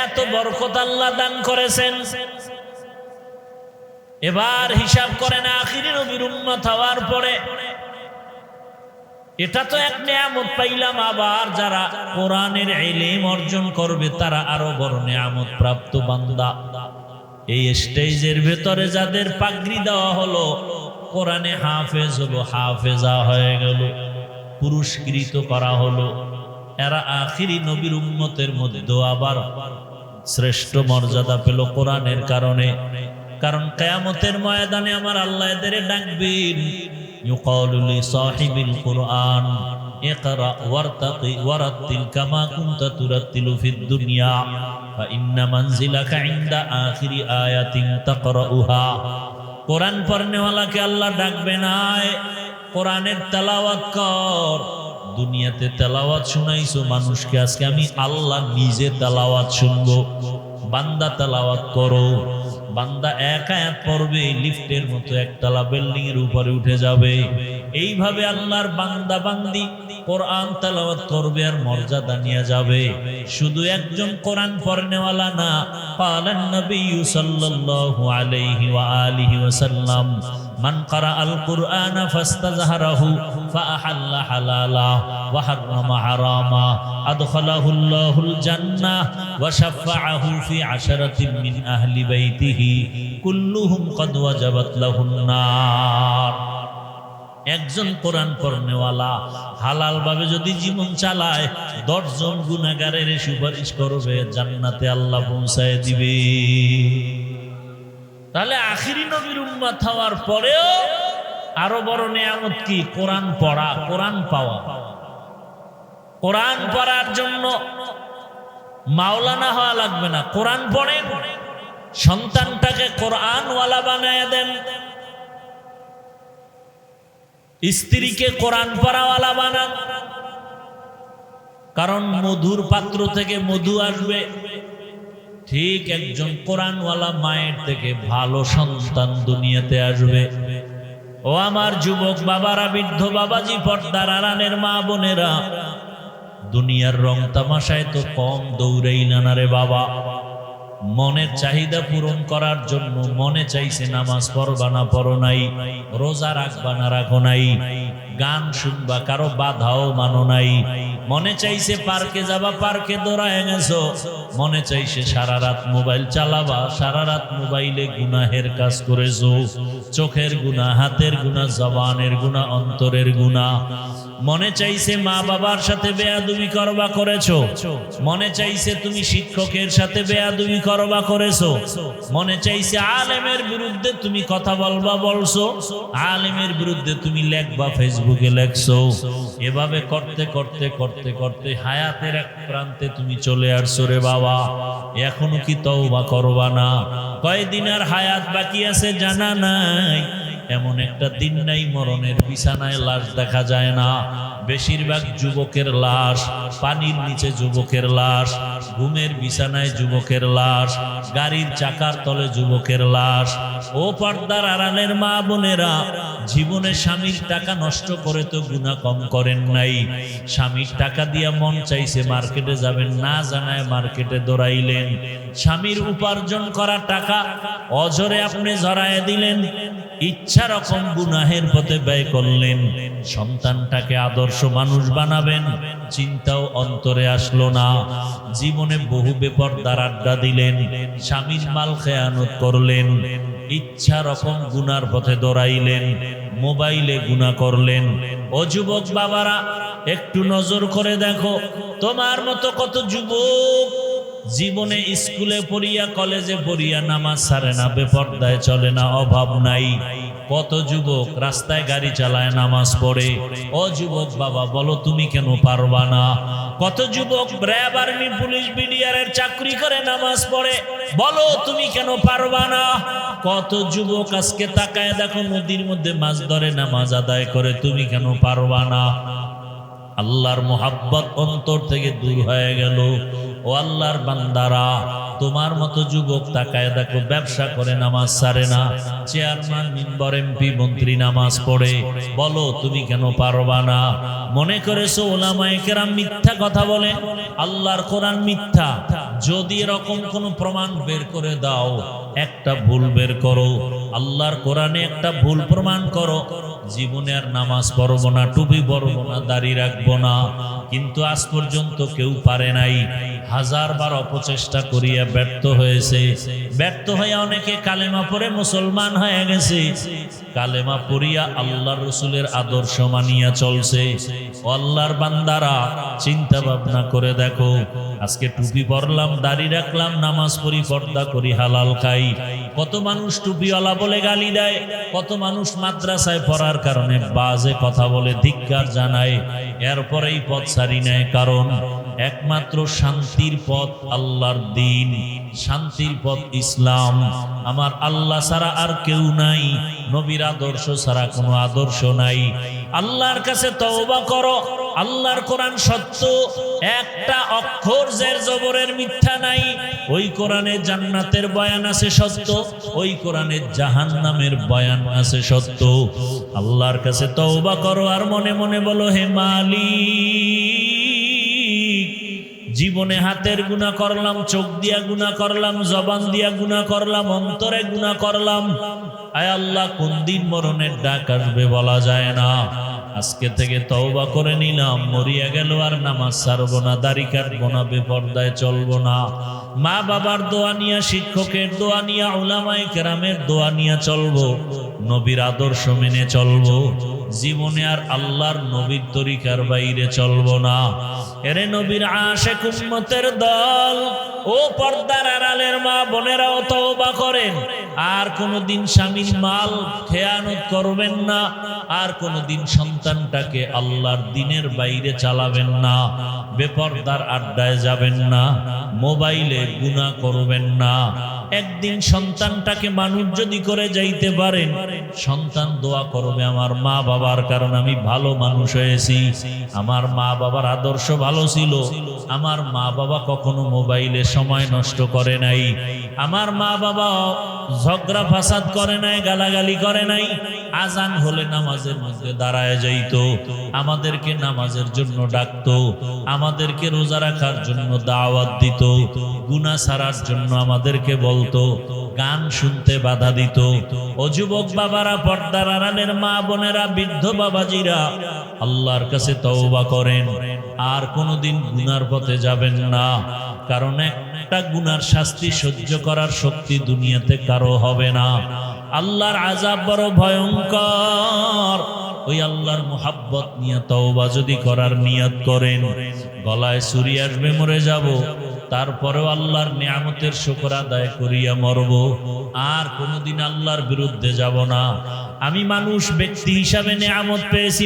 এত বরকত আল্লাহ দান করেছেন। এবার হিসাব করেন, আখিরি নবীর উম্মত হওয়ার পরে এটা তো এক নিয়ামত পাইলাম। আবার যারা কোরআনের ইলম অর্জন করবে তারা আরো বড় নিয়ামত প্রাপ্ত বান্দা। এই স্টেজের ভেতরে যাদের পাগড়ি দেওয়া হলো, কোরআনে হাফেজ হলো, হাফেজা হয়ে গেল, পুরস্কৃত করা হলো, এরা আখিরি নবীর উম্মতের মধ্যে আবার শ্রেষ্ঠ মর্যাদা পেল কোরআনের কারণে। কারণ কিয়ামতের ময়দানে আমার আল্লাহ এদের ডাকবেন, ইউকালু লিসাহিবিল কুরআন ইকরা ওয়ারতাকি ওয়ারাতিল কামা কুনতা তুরাতিলু ফিদ দুনিয়া ফাইন্না মানজিলাকা ইনদা আখিরি আয়াতিন তাকরাউহা। কোরআন পড়নেওয়ালাকে আল্লাহ ডাকবে না, কোরআনের তেলাওয়াত কর, দুনিয়াতে তেলাওয়াত শুনাইছো মানুষকে, আজকে আমি আল্লাহ নিজে তেলাওয়াত শুনবো। বান্দা তেলাওয়াত করো। বান্দা এক আয়াত পড়বে, লিফটের মতো একতলা বিল্ডিং এর উপরে উঠে যাবে। এইভাবে আল্লাহর বান্দা বান্দি কোরআন তেলাওয়াত করবে আর মর্যাদা নিয়ে যাবে। শুধু একজন কোরআন পড়নেওয়ালা না, ক্বালান নবী সাল্লাল্লাহু আলাইহি ওয়া আলিহি ওয়াসাল্লাম, মান ক্বারাআল কুরআনা ফাস্তাযহারাহু ফাআহাল্লা হালালা ওয়া হাররামা হারামা আদখালাহুল্লাহুল জান্নাহ ওয়া শাফাআহু ফি আশরাতিন মিন আহলি বাইতিহি কুল্লুহুম ক্বাদ ওয়াজাবাত লাহুন নার। একজন কোরআন পড়নেওয়ালা হালাল ভাবে যদি জীবন চালায়, 10 জন গুনাহগারের সুপারিশ করবে, জান্নাতে আল্লাহ পৌঁছায় দিবে। তাহলে আখিরি নবীর উম্মত হওয়ার পরেও আরো বড় নিয়ামত কি? কোরআন পড়া, কোরআন পাওয়া। কোরআন পড়ার জন্য মাওলানা হওয়া লাগবে না, কোরআন পড়েন, সন্তানটাকে কোরআনওয়ালা বানায় দেন, স্ত্রীকে কোরআন পড়াওয়ালা বানান। কারণ মধুর পাত্র থেকে মধু আসবে, ঠিক একজন কোরআনওয়ালা মায়ের থেকে ভালো সন্তান দুনিয়াতে আসবে। ও আমার যুবক বাবারা, বৃদ্ধ বাবাজি, পর্দার আড়ালের মা বোনেরা, দুনিয়ার রং তামাশায় তো কম দৌড়েই না রে বাবা। মনের চাহিদা পূরণ করার জন্য মনে চাইছে নামাজ পড়বা না পড়ো নাই, রোজা রাখবা না রাখো নাই, গান শুনবা কারো বাধাও মানো নাই, মনে চাইছে পার্কে যাবা পার্কে দৌড়ায় গেছো, মনে চাইছে সারা রাত মোবাইল চালাবা, সারা রাত মোবাইলে গুনাহের কাজ করেছো, চোখের গুনাহ, হাতের গুনাহ, জবানের গুনাহ, অন্তরের গুনাহ। মনে চাইছে মা বাবার সাথে বেয়াদবি করবা করেছো, মনে চাইছে তুমি শিক্ষকের সাথে বেয়াদবি করবা করেছো, মনে চাইছে আলেমের বিরুদ্ধে তুমি কথা বলবা বলছো, আলেমের বিরুদ্ধে তুমি লেখবা ফেসবুকে লেখছো। এভাবে করতে করতে করতে করতে হায়াতের এক প্রান্তে তুমি চলে আসছো রে বাবা। এখনো কি তওবা করবা না? কয়দিন আর হায়াত বাকি আছে জানা নাই। এমন একটা দিন নাই মরণের বিছানায় লাশ দেখা যায় না। বেশিরভাগ যুবকের লাশ, পানির নিচে যুবকের লাশ, ঘুমের বিছানায় যুবকের লাশ, গাড়ির চাকার তলে যুবকের লাশ। ও পর্দার আড়ালের মা বোনেরা, জীবনে স্বামীর টাকা নষ্ট করে তো গুনাহ কম করেন নাই। স্বামীর টাকা দিয়া মন চাইছে মার্কেটে যাবেন, না জানায় মার্কেটে দৌড়াইলেন। স্বামীর উপার্জন করা টাকা অজরে আপনি জড়ায় দিলেন, ইচ্ছা রকম গুনাহের পথে ব্যয় করলেন। সন্তানটাকে আদর্শ মানুষ বানাবেন, চিন্তাও অন্তরে আসলো না। জীবনে বহু বেপরদার আড্ডা দিলেন, স্বামীর মাল খেয়ানত করলেন, ইচ্ছা রকম গুনার পথে দৌড়াইলেন, মোবাইলে গুনাহ করলেন। ও যুবক বাবারা, একটু নজর করে দেখো, তোমার মতো কত যুবক জীবনে স্কুলে পড়িয়া কলেজে পড়িয়া নামাজ ছাড়ে না, বেপরদায় চলে না, অভাব নাই। কত যুবক রাস্তায় গাড়ি চালায় নামাজ পড়ে। ও যুবক বাবা, বলো তুমি কেন পারবা না? কত যুবক র্যাব, আর্মি, পুলিশ, বিডিআর এর চাকরি করে নামাজ পড়ে, বলো তুমি কেন পারবা না? কত যুবক আজকে তাকায় দেখো নদীর মধ্যে মাছ ধরে নামাজ আদায় করে, তুমি কেন পারবা না? আল্লাহর মোহাব্বত অন্তর থেকে দূর হয়ে গেল। ও আল্লাহর বান্দারা, তোমার মতো যুবক তাকায় দেখো ব্যবসা করে নামাজ ছাড়ে না, চেয়ারম্যান, মেম্বার, এমপি, মন্ত্রী নামাজ পড়ে, বলো তুমি কেন পারবা না? মনে করেছো ওলামায়ে কেরাম মিথ্যা কথা বলে, আল্লাহর কোরআন মিথ্যা? যদি এরকম কোন প্রমাণ বের করে দাও, একটা ভুল বের করো, আল্লাহর কোরআনে একটা ভুল প্রমাণ করো, জীবনে আর নামাজ পড়বো না, টুপি পরবো না, দাড়ি রাখবো না। কিন্তু আজ পর্যন্ত কেউ পারে নাই। 1000 বার অপচেষ্টা করিয়া ব্যর্থ হয়েছে। ব্যর্থ হয়ে অনেকে কালেমা পড়ে মুসলমান হয়ে গেছে, কালেমা পড়িয়া আল্লাহর রাসূলের আদর্শ মানিয়া চলছে। ও আল্লাহর বান্দারা, চিন্তা ভাবনা করে দেখো, আজকে টুপি পরলাম, দাড়ি রাখলাম, নামাজ পড়ি, পর্দা করি, হালাল খাই, কত মানুষ টুপিওয়ালা বলে গালি দেয়, কত মানুষ মাদ্রাসায় পড়ার কারণে বাজে কথা বলে ধিক্কার জানায়, এরপরেই পথ ছাড়ি নেয়। কারণ একমাত্র শান্তির পথ আল্লাহর দ্বীন, শান্তির পথ ইসলাম। আমার আল্লাহ ছাড়া আর কেউ নাই, নবীর আদর্শ ছাড়া কোনো আদর্শ নাই। আল্লাহর কাছে তওবা করো, আল্লাহর কোরআন সত্য, একটা অক্ষর জের জবরের মিথ্যা নাই। ওই কোরআনে জান্নাতের বয়ান আছে সত্য, ওই কোরআনে জাহান্নামের বয়ান আছে সত্য। আল্লাহর কাছে তওবা করো আর মনে মনে বলো, হে মালিক, জীবনে হাতের গুনাহ করলাম, চোখ দিয়া গুনাহ করলাম, জবান দিয়া গুনাহ করলাম, অন্তরে গুনাহ করলাম। আয় আল্লাহ, কোন দিন মরণের ডাক আসবে বলা যায় না। আজকে থেকে তওবা করে নিলাম, মরিয়া গেল আর নামাজ ছাড়বো না, দাড়ি কাটবো না, বেপরদায় চলবো না। মা বাবার দোয়া নিয়া, শিক্ষকের দোয়া নিয়া, উলামায়ে কেরামের দোয়া নিয়া চলবো, নবীর আদর্শ মেনে চলবো। জীবনে আর আল্লাহর নবীর তরিকার বাইরে চলবো না। এরে নবীর আশিক উম্মতের দল, ও পর্দার আড়ালের মা বোনেরাও তওবা করেন। আর কোনদিন স্বামীর মাল খেয়ানত করবেন না, আর কোনদিন সন্তানটাকে আল্লাহর দ্বীনের বাইরে চালাবেন না, বেপরদার আড্ডায় যাবেন না, মোবাইলে গুনাহ করবেন না। একদিন সন্তানটাকে মানুষ যদি করে যাইতে পারেন, সন্তান দোয়া করবে, আমার মা বাবার কারণে আমি ভালো মানুষ হয়েছি, আমার মা বাবার আদর্শ ভালো ছিল, আমার মা বাবা কখনো মোবাইলে সময় নষ্ট করে নাই, আমার মা বাবা ঝগড়া ফাসাদ করে নাই, গালাগালি করে নাই, আজান হলে নামাজের মধ্যে দাঁড়ায় যাইতো, আমাদেরকে নামাজের জন্য ডাকতো, আমাদেরকে রোজা রাখার জন্য দাওয়াত দিত, গুনাহ ছাড়ার জন্য আমাদেরকে বলতো, গান শুনতে বাধা দিত। ও যুবক বাবারা, পর্দার আড়ালের মা বোনেরা, বৃদ্ধ বাবাজিরা, আল্লাহর কাছে তওবা করেন আর কোনোদিন গুনার পথে যাবেন না। কারণ একটা গুনার শাস্তি সহ্য করার শক্তি দুনিয়াতে কারো হবে না। আল্লাহর আযাব বড় ভয়ঙ্কর। ওই আল্লাহর মুহাব্বত নিয়ে তওবা যদি করার নিয়ত করেন, গলায় ছুরি আসবে, মরে যাব, তারপরেও আল্লাহর নিয়ামতের শুকর আদায় করিয়া মরব, আর কোনোদিন আল্লাহর বিরুদ্ধে যাব না। আমি মানুষ, ব্যক্তি হিসাবে নিয়ামত পেয়েছি,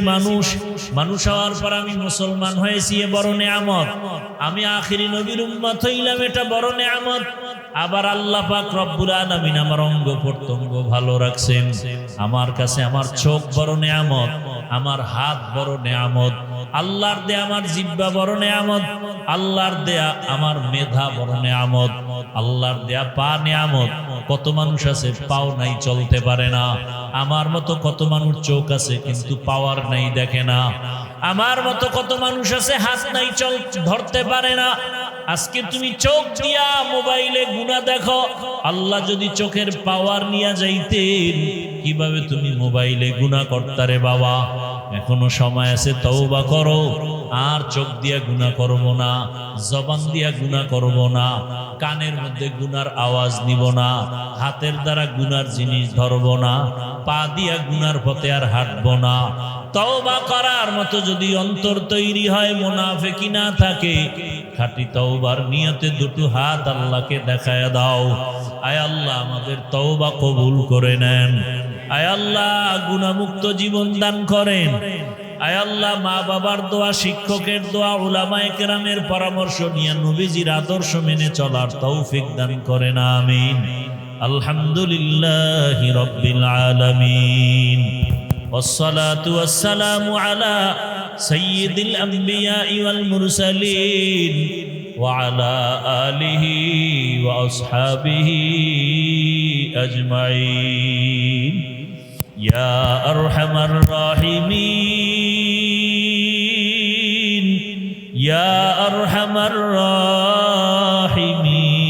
মানুষ হওয়ার পর আমি মুসলমান হয়েছি, এ বড় নিয়ামত। আমি আখিরি নবীর উম্মত হইলাম, এটা বড় নিয়ামত। আবার আল্লাহ পাক রব্বুল আলামিন আমার অঙ্গ প্রত্যঙ্গ ভালো রাখছেন। আমার কাছে আমার চোখ বড় নিয়ামত, আমার হাত বড় নিয়ামত, আল্লাহর দেয়া আমার জিহ্বা বড় নিয়ামত, আল্লাহর দেয়া আমার মেধা বড় নিয়ামত, আল্লাহর দেয়া পা নিয়ামত। কত মানুষ আছে পাও নাই, চলতে পারে না। আমার মতো কত মানুষ চোখ আছে কিন্তু পাওয়ার নাই, দেখে না। আমার মতো কত মানুষ আছে হাত নাই, ধরতে পারে না। আজকে তুমি চোখ দিয়া মোবাইলে গুনাহ দেখো, আল্লাহ যদি চোখের পাওয়ার নিয়ে যাইতেন, কিভাবে তুমি মোবাইলে গুনাহ করতারে বাবা? এখনো সময় আছে, তওবা করো। আর চোখ দিয়া গুনাহ করব না, জবান দিয়া গুনাহ করব না, কানের মধ্যে গুনার আওয়াজ নিব না, হাতের দ্বারা গুনার জিনিস ধরব না, পা দিয়া গুনার পথে আর হাঁটব না। তওবা করার মতো যদি অন্তর তৈরি হয়, মুনাফিকি না থাকে, খাঁটি তওবার নিয়তে দুটো হাত আল্লাহকে দেখায় দাও। আয় আল্লাহ, আমাদের তওবা কবুল করে নেন। আয় আল্লাহ, গুনাহমুক্ত জীবন দান করেন। আয় আল্লাহ, মা বাবার দোয়া, শিক্ষকের দোয়া, উলামায়ে কেরামের পরামর্শ নিয়ে নবীজির আদর্শ মেনে চলার তৌফিক দান করেন। আমিন। আলহামদুলিল্লাহি রাব্বিল আলামিন। والصلاة والسلام على سيد الأنبياء والمرسلين وعلى آله وأصحابه أجمعين يا أرحم الراحمين يا أرحم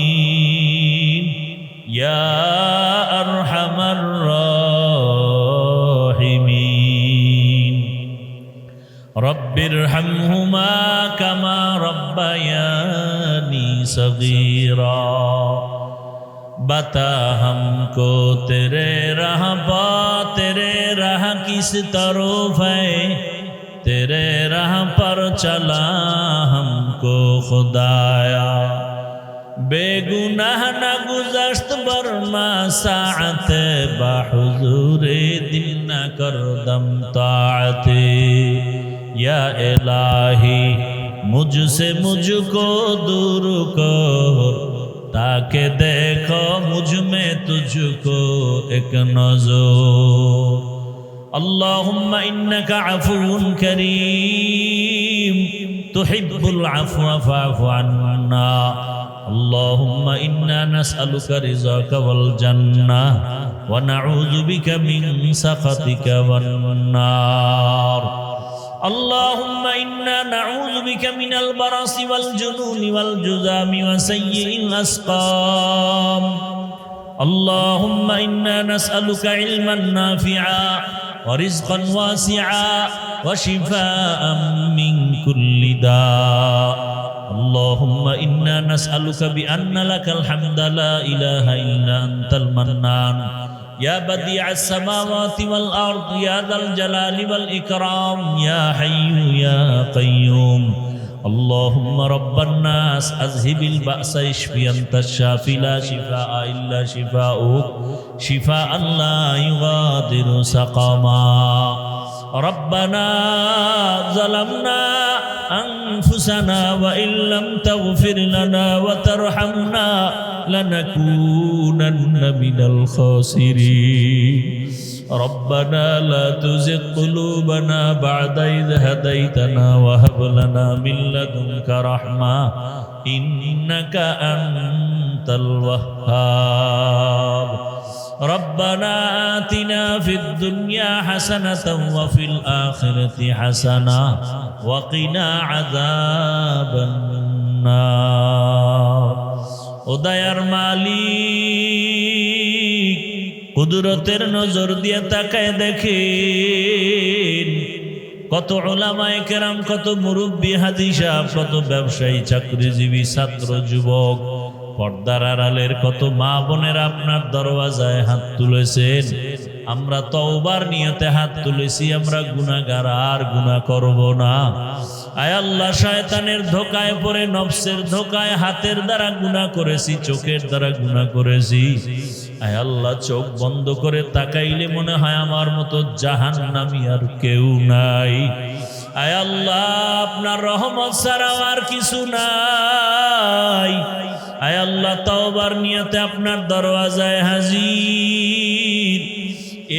الراحمين يا أرحم الراحمين رب ارحمهما كما ربياني صغيرا बता हमको तेरे राह पा तेरे राह किस तरफ है तेरे राह पर चला हमको खुदाया बेगुनाह न गुज़श्त बरमा साअत बाहुज़ूरे दिल न कर दम ताअते या इलाही मुझसे मुझको दूर कर ताकि देखो मुझ में तुझको एक नज़र अल्लाहुम्मा इन्नका अफ़ुव्वुन करीम তুহিব্বুল আফওয়া ফা'ফু আন্না আল্লাহুম্মা ইন্না নাসআলুকা রিযাকা ওয়াল জান্নাহ ওয়া নাউযু বিকা মিন সাখাতিকা ওয়ান নার اللهم إنا نعوذ بك من البرص والجنون والجذام وسيء الأسقام اللهم إنا نسألك علما نافعا ورزقا واسعا وشفاء من كل داء اللهم إنا نسألك بأن لك الحمد لا إله إلا أنت المنان يا بديع السماوات والأرض يا ذا الجلال والإكرام يا حي يا قيوم اللهم رب الناس أذهب البأس اشفي أنت الشافي لا شفاء إلا شفاؤك شفاء لا يغادر سقما ربنا ظلمنا أنفسنا وإن لم تغفر لنا وترحمنا لنكونن من الخاسرين ربنا لا تزغ قلوبنا بعد إذ هديتنا وهب لنا من لدنك رحمة إنك أنت الوهاب ربنا آتنا في الدنيا حسنة وفي الآخرة حسنة وقنا عذاب النار উদয়ার মালিক কুদরতের নজর দিয়ে তাকায় দেখেন কত উলামায়ে কেরাম, কত মুরব্বী হাজী সাহেব, কত ব্যবসায়ী, চাকরিজীবী, ছাত্র, যুবক, পর্দার আড়ালের কত মা বোনেরা আপনার দরওয়াজায় হাত তুলেছেন। আমরা তওবার নিয়তে হাত তুলেছি, আমরা গুনাহগার, আর গুনাহ করব না। আয় আল্লাহ, শয়তানের ধোকায় পড়ে, নফসের ধোকায় হাতের দ্বারা গুনাহ করেছি, চোখের দ্বারা গুনাহ করেছি। আয় আল্লাহ, চোখ বন্ধ করে তাকাইলে মনে হয় আমার মতো জাহান্নামী আর কেউ নাই। আয় আল্লাহ, আপনার রহমত ছাড়া আর কিছু নাই। আয় আল্লাহ, তওবার নিয়তে আপনার দরওয়াজায় হাজির।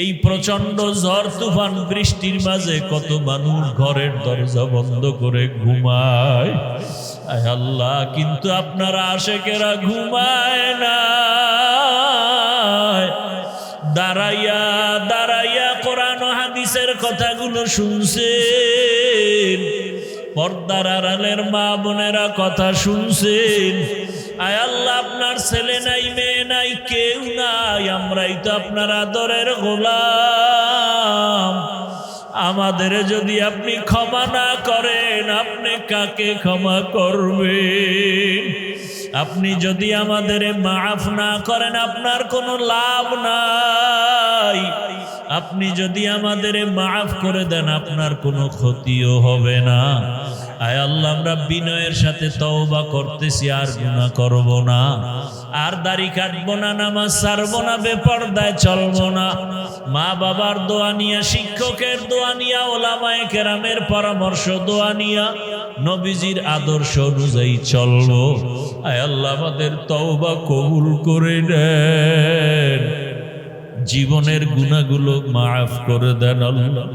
এই প্রচন্ড ঝড় তুফান বৃষ্টির মাঝে কত মানুষ ঘরের দরজা বন্ধ করে ঘুমায়। আয় আল্লাহ, কিন্তু আপনার আশেকেরা ঘুমায় না। দাঁড়াইয়া দাঁড়াইয়া কোরআন ও হাদিসের কথাগুলো শুনছেন, পর্দার আড়ালের মা বোনেরা কথা শুনছেন। আয় আল্লাহ, আপনার ছেলে নাই, মেয়ে নাই, কেউ নাই, আমরাই তো আপনার আদরের গোলাম। আমাদের যদি আপনি ক্ষমা না করেন, আপনি কাকে ক্ষমা করবেন? আপনি যদি আমাদের মাফ না করেন, আপনার কোনো লাভ নাই। আপনি যদি আমাদের মাফ করে দেন, আপনার কোনো ক্ষতিও হবে না। আয় আল্লাহ, আমরা বিনয়ের সাথে তওবা করতেছি, আর গুনাহ করব না, আর দাড়ি কাটবো না, নামাজ ছাড়বো না, বেপরদায় চলবো না। মা বাবার দোয়া নিয়া, শিক্ষকের দোয়া নিয়া, ওলামায়ে কেরামের পরামর্শ দোয়া নিয়া, নবীজির আদর্শ অনুযায়ী চলবো। আয় আল্লাহ, আমাদের তওবা কবুল করে নেন, জীবনের গুনাহগুলো মাফ করে দেন আল্লাহ।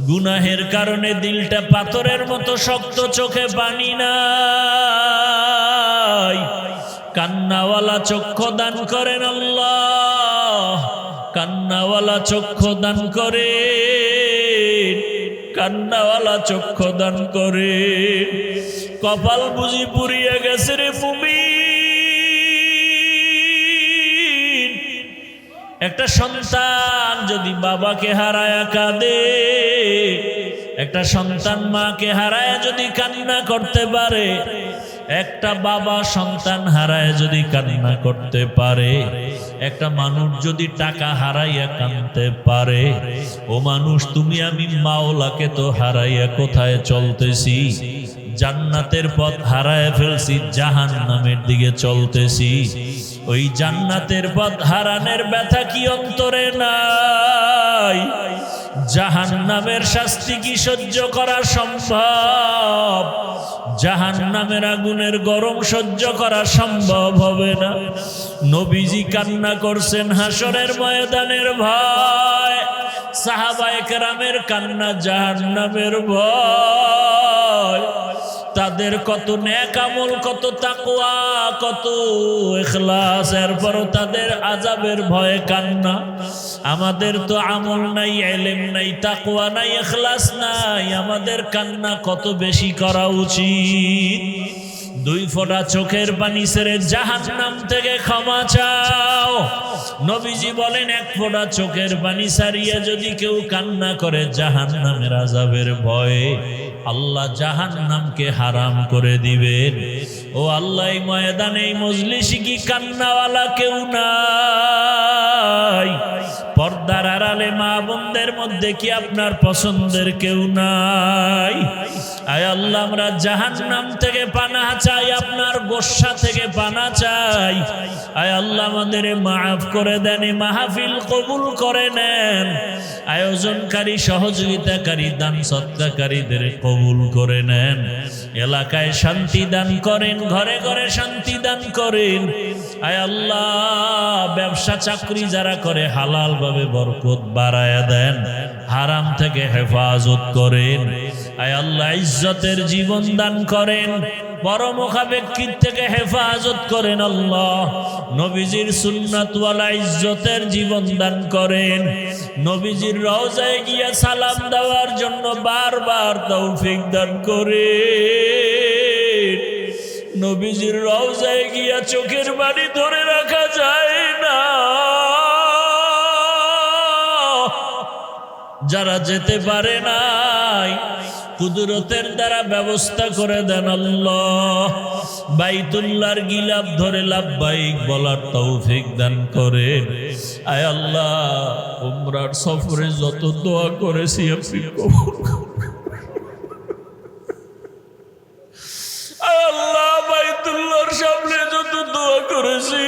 গুনাহের কারণে দিলটা পাথরের মতো শক্ত, চোখে পানি নাই, কান্নাওয়ালা চক্ষু দান করেন আল্লাহ, কান্নাওয়ালা চক্ষু দান করেন, কান্নাওয়ালা চক্ষু দান করেন। কপাল বুঝি পুড়িয়ে গেছে রে মুমিন। একটা সন্তান যদি বাবাকে হারায়া কাঁদে, একটা সন্তান মাকে হারায় যদি কান্না করতে পারে, একটা বাবা সন্তান হারায় যদি কান্না করতে পারে, একটা মানুষ যদি টাকা হারাইয়া কাঁদতে পারে, ও মানুষ, তুমি আমি মাওলাকে তো হারাইয়া কোথায় চলতেছি? জান্নাতের পথ হারায় ফেলছি, জাহান্নামের দিকে চলতেছি। ওই জান্নাতের পথ হারানোর ব্যথা কি অন্তরে নাই? জাহান্নামের শাস্তি কি সহ্য করা সম্ভব? জাহান্নামের আগুনের গরম সহ্য করা সম্ভব হবে না। নবীজি কান্না করছেন হাসরের ময়দানের ভয়, সাহাবায়ে কেরামের কান্না জাহান্নামের ভয়। তাদের কত নেক আমল, কত তাকওয়া, কত ইখলাস, এরপরও তাদের আযাবের ভয়ে কান্না। আমাদের তো আমল নাই, ইলম নাই, তাকওয়া নাই, ইখলাস নাই, আমাদের কান্না কত বেশি করা উচিত। 2 ফোঁটা চোখের পানি ছেড়ে জাহান্নাম থেকে ক্ষমা চাও। নবীজি বলেন 1 ফোঁটা চোখের পানি ছাড়িয়ে যদি কেউ কান্না করে জাহান্নামের আযাবের ভয়ে, আল্লাহ জাহান্নামকে হারাম করে দিবেন। ও আল্লাহ, এই ময়দানে এই মজলিসে কি কান্নাওয়ালা কেউ নাই? পর্দার আড়ালে মা বোনদের মধ্যে কি আপনার পছন্দের কেউ নাই? আয় আল্লাহ, আমরা জাহান্নাম থেকে পানাহ চাই, আপনার গোসা থেকে পানাহ চাই। আয় আল্লাহ, আমাদের মাফ করে দেন, মাহফিল কবুল করে নেন। আয়োজনকারী, সহযোগিতাকারী, দান সদকাকারীদের কবুল করে নেন। এলাকায় শান্তি দান করেন, ঘরে ঘরে শান্তি দান করেন। আয় আল্লাহ, ব্যবসা চাকরি যারা করে হালাল ভাবে বরকত বাড়ায়া দেন, হারাম থেকে হেফাজত করেন। আয় আল্লাহ, ইজ্জতের জীবন দান করেন, পরমুখা ব্যক্তির থেকে হেফাজত করেন। আল্লাহ, নবীজির সুন্নাতওয়ালা ইজ্জতের জীবন দান করেন। নবীজির রওজায় গিয়া সালাম দেওয়ার জন্য বারবার তৌফিক দান করেন। নবীজির রওজায় গিয়া চোখের পানি ধরে রাখা যায় না। যারা যেতে পারে নাই, কুদরতের দ্বারা ব্যবস্থা করে দেন। আল্লাহ, বাইতুল্লাহর গিলাফ ধরে লাব্বাইক বলার তৌফিক দান করেন। আয় আল্লাহ, উমরার সফরে যত দোয়া করেছি আপনি কবুল করুন। আয় আল্লাহ, বাইতুল্লাহর সামনে যত দোয়া করেছি,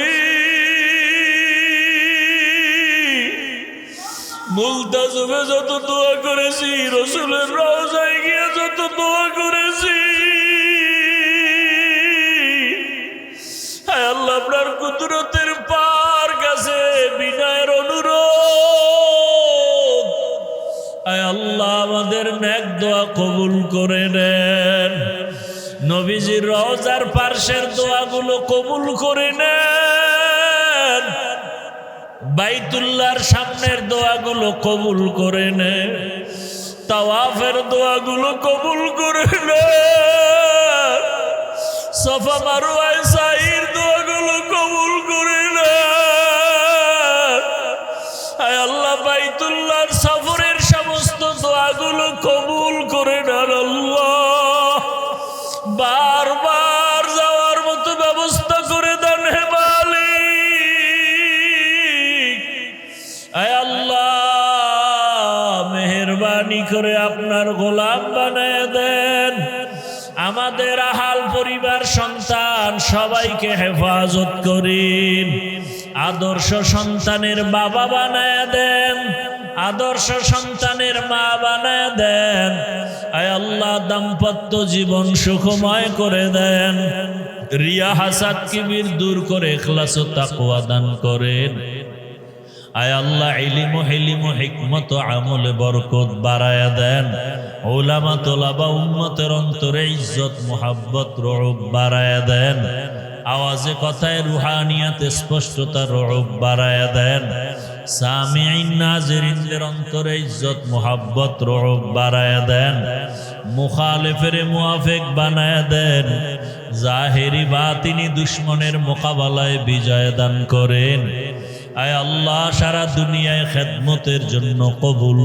মুলতাজমে যত দোয়া করেছি, রাসূলের রওজায় গিয়ে যত দোয়া করেছি, হায় আল্লাহ, আপনার কুদরতের পার কাছে বিনয়ের অনুরোধ, হায় আল্লাহ, আমাদের নেক দোয়া কবুল করে নেন। নবীজির রওজার পার্শ্বের দোয়াগুলো কবুল করে নেন। বাইতুল্লাহর সামনের দোয়াগুলো কবুল করে নেন। তাওয়াফের দোয়াগুলো কবুল করে নেন। সাফা মারওয়ায় সাইর দোয়াগুলো কবুল করে নেন। আয় আল্লাহ, বাইতুল্লাহর সফরের সমস্ত দোয়াগুলো কবুল করে নেন। আল্লাহ, বারবার যাওয়ার মতো ব্যবস্থা করে দেন হে মালিক। আয় আল্লাহ, মেহেরবানি করে আপনার গোলাম বানায় দেন। আমাদের আহাল পরিবার, সন্তান সবাইকে হেফাজত করেন। আদর্শ সন্তানের বাবা বানায় দেন, আদর্শ সন্তানের মা বানায় দেন। আয় আল্লাহ, দাম্পত্য জীবন সুখময় করে দেন। রিয়া, হাসাদ, কিবির দূর করে ইখলাস ও তাকওয়া দান করেন। আয় আল্লাহ, ইলম, হিলম, হিকমত, আমলে বরকত বাড়ায়া দেন। উলামা, তোলাবা, উম্মতের অন্তরে ইজ্জত, মুহাব্বত, রউব বাড়ায়া দেন। আওয়াজে কথায় রুহানিয়াতে স্পষ্টতা, রউব বাড়ায়া দেন। সামিঈন, নাজিরিনদের অন্তরে ইজ্জত, মুহাব্বত, রউব বাড়ায়া দেন। মুখালিফের মুআফিক বানায়া দেন। জাহেরি বাতিনি দুশমনের মোকাবেলায় বিজয় দান করেন। আয় আল্লাহ, সারা দুনিয়ায় খেদমতের জন্য কবুল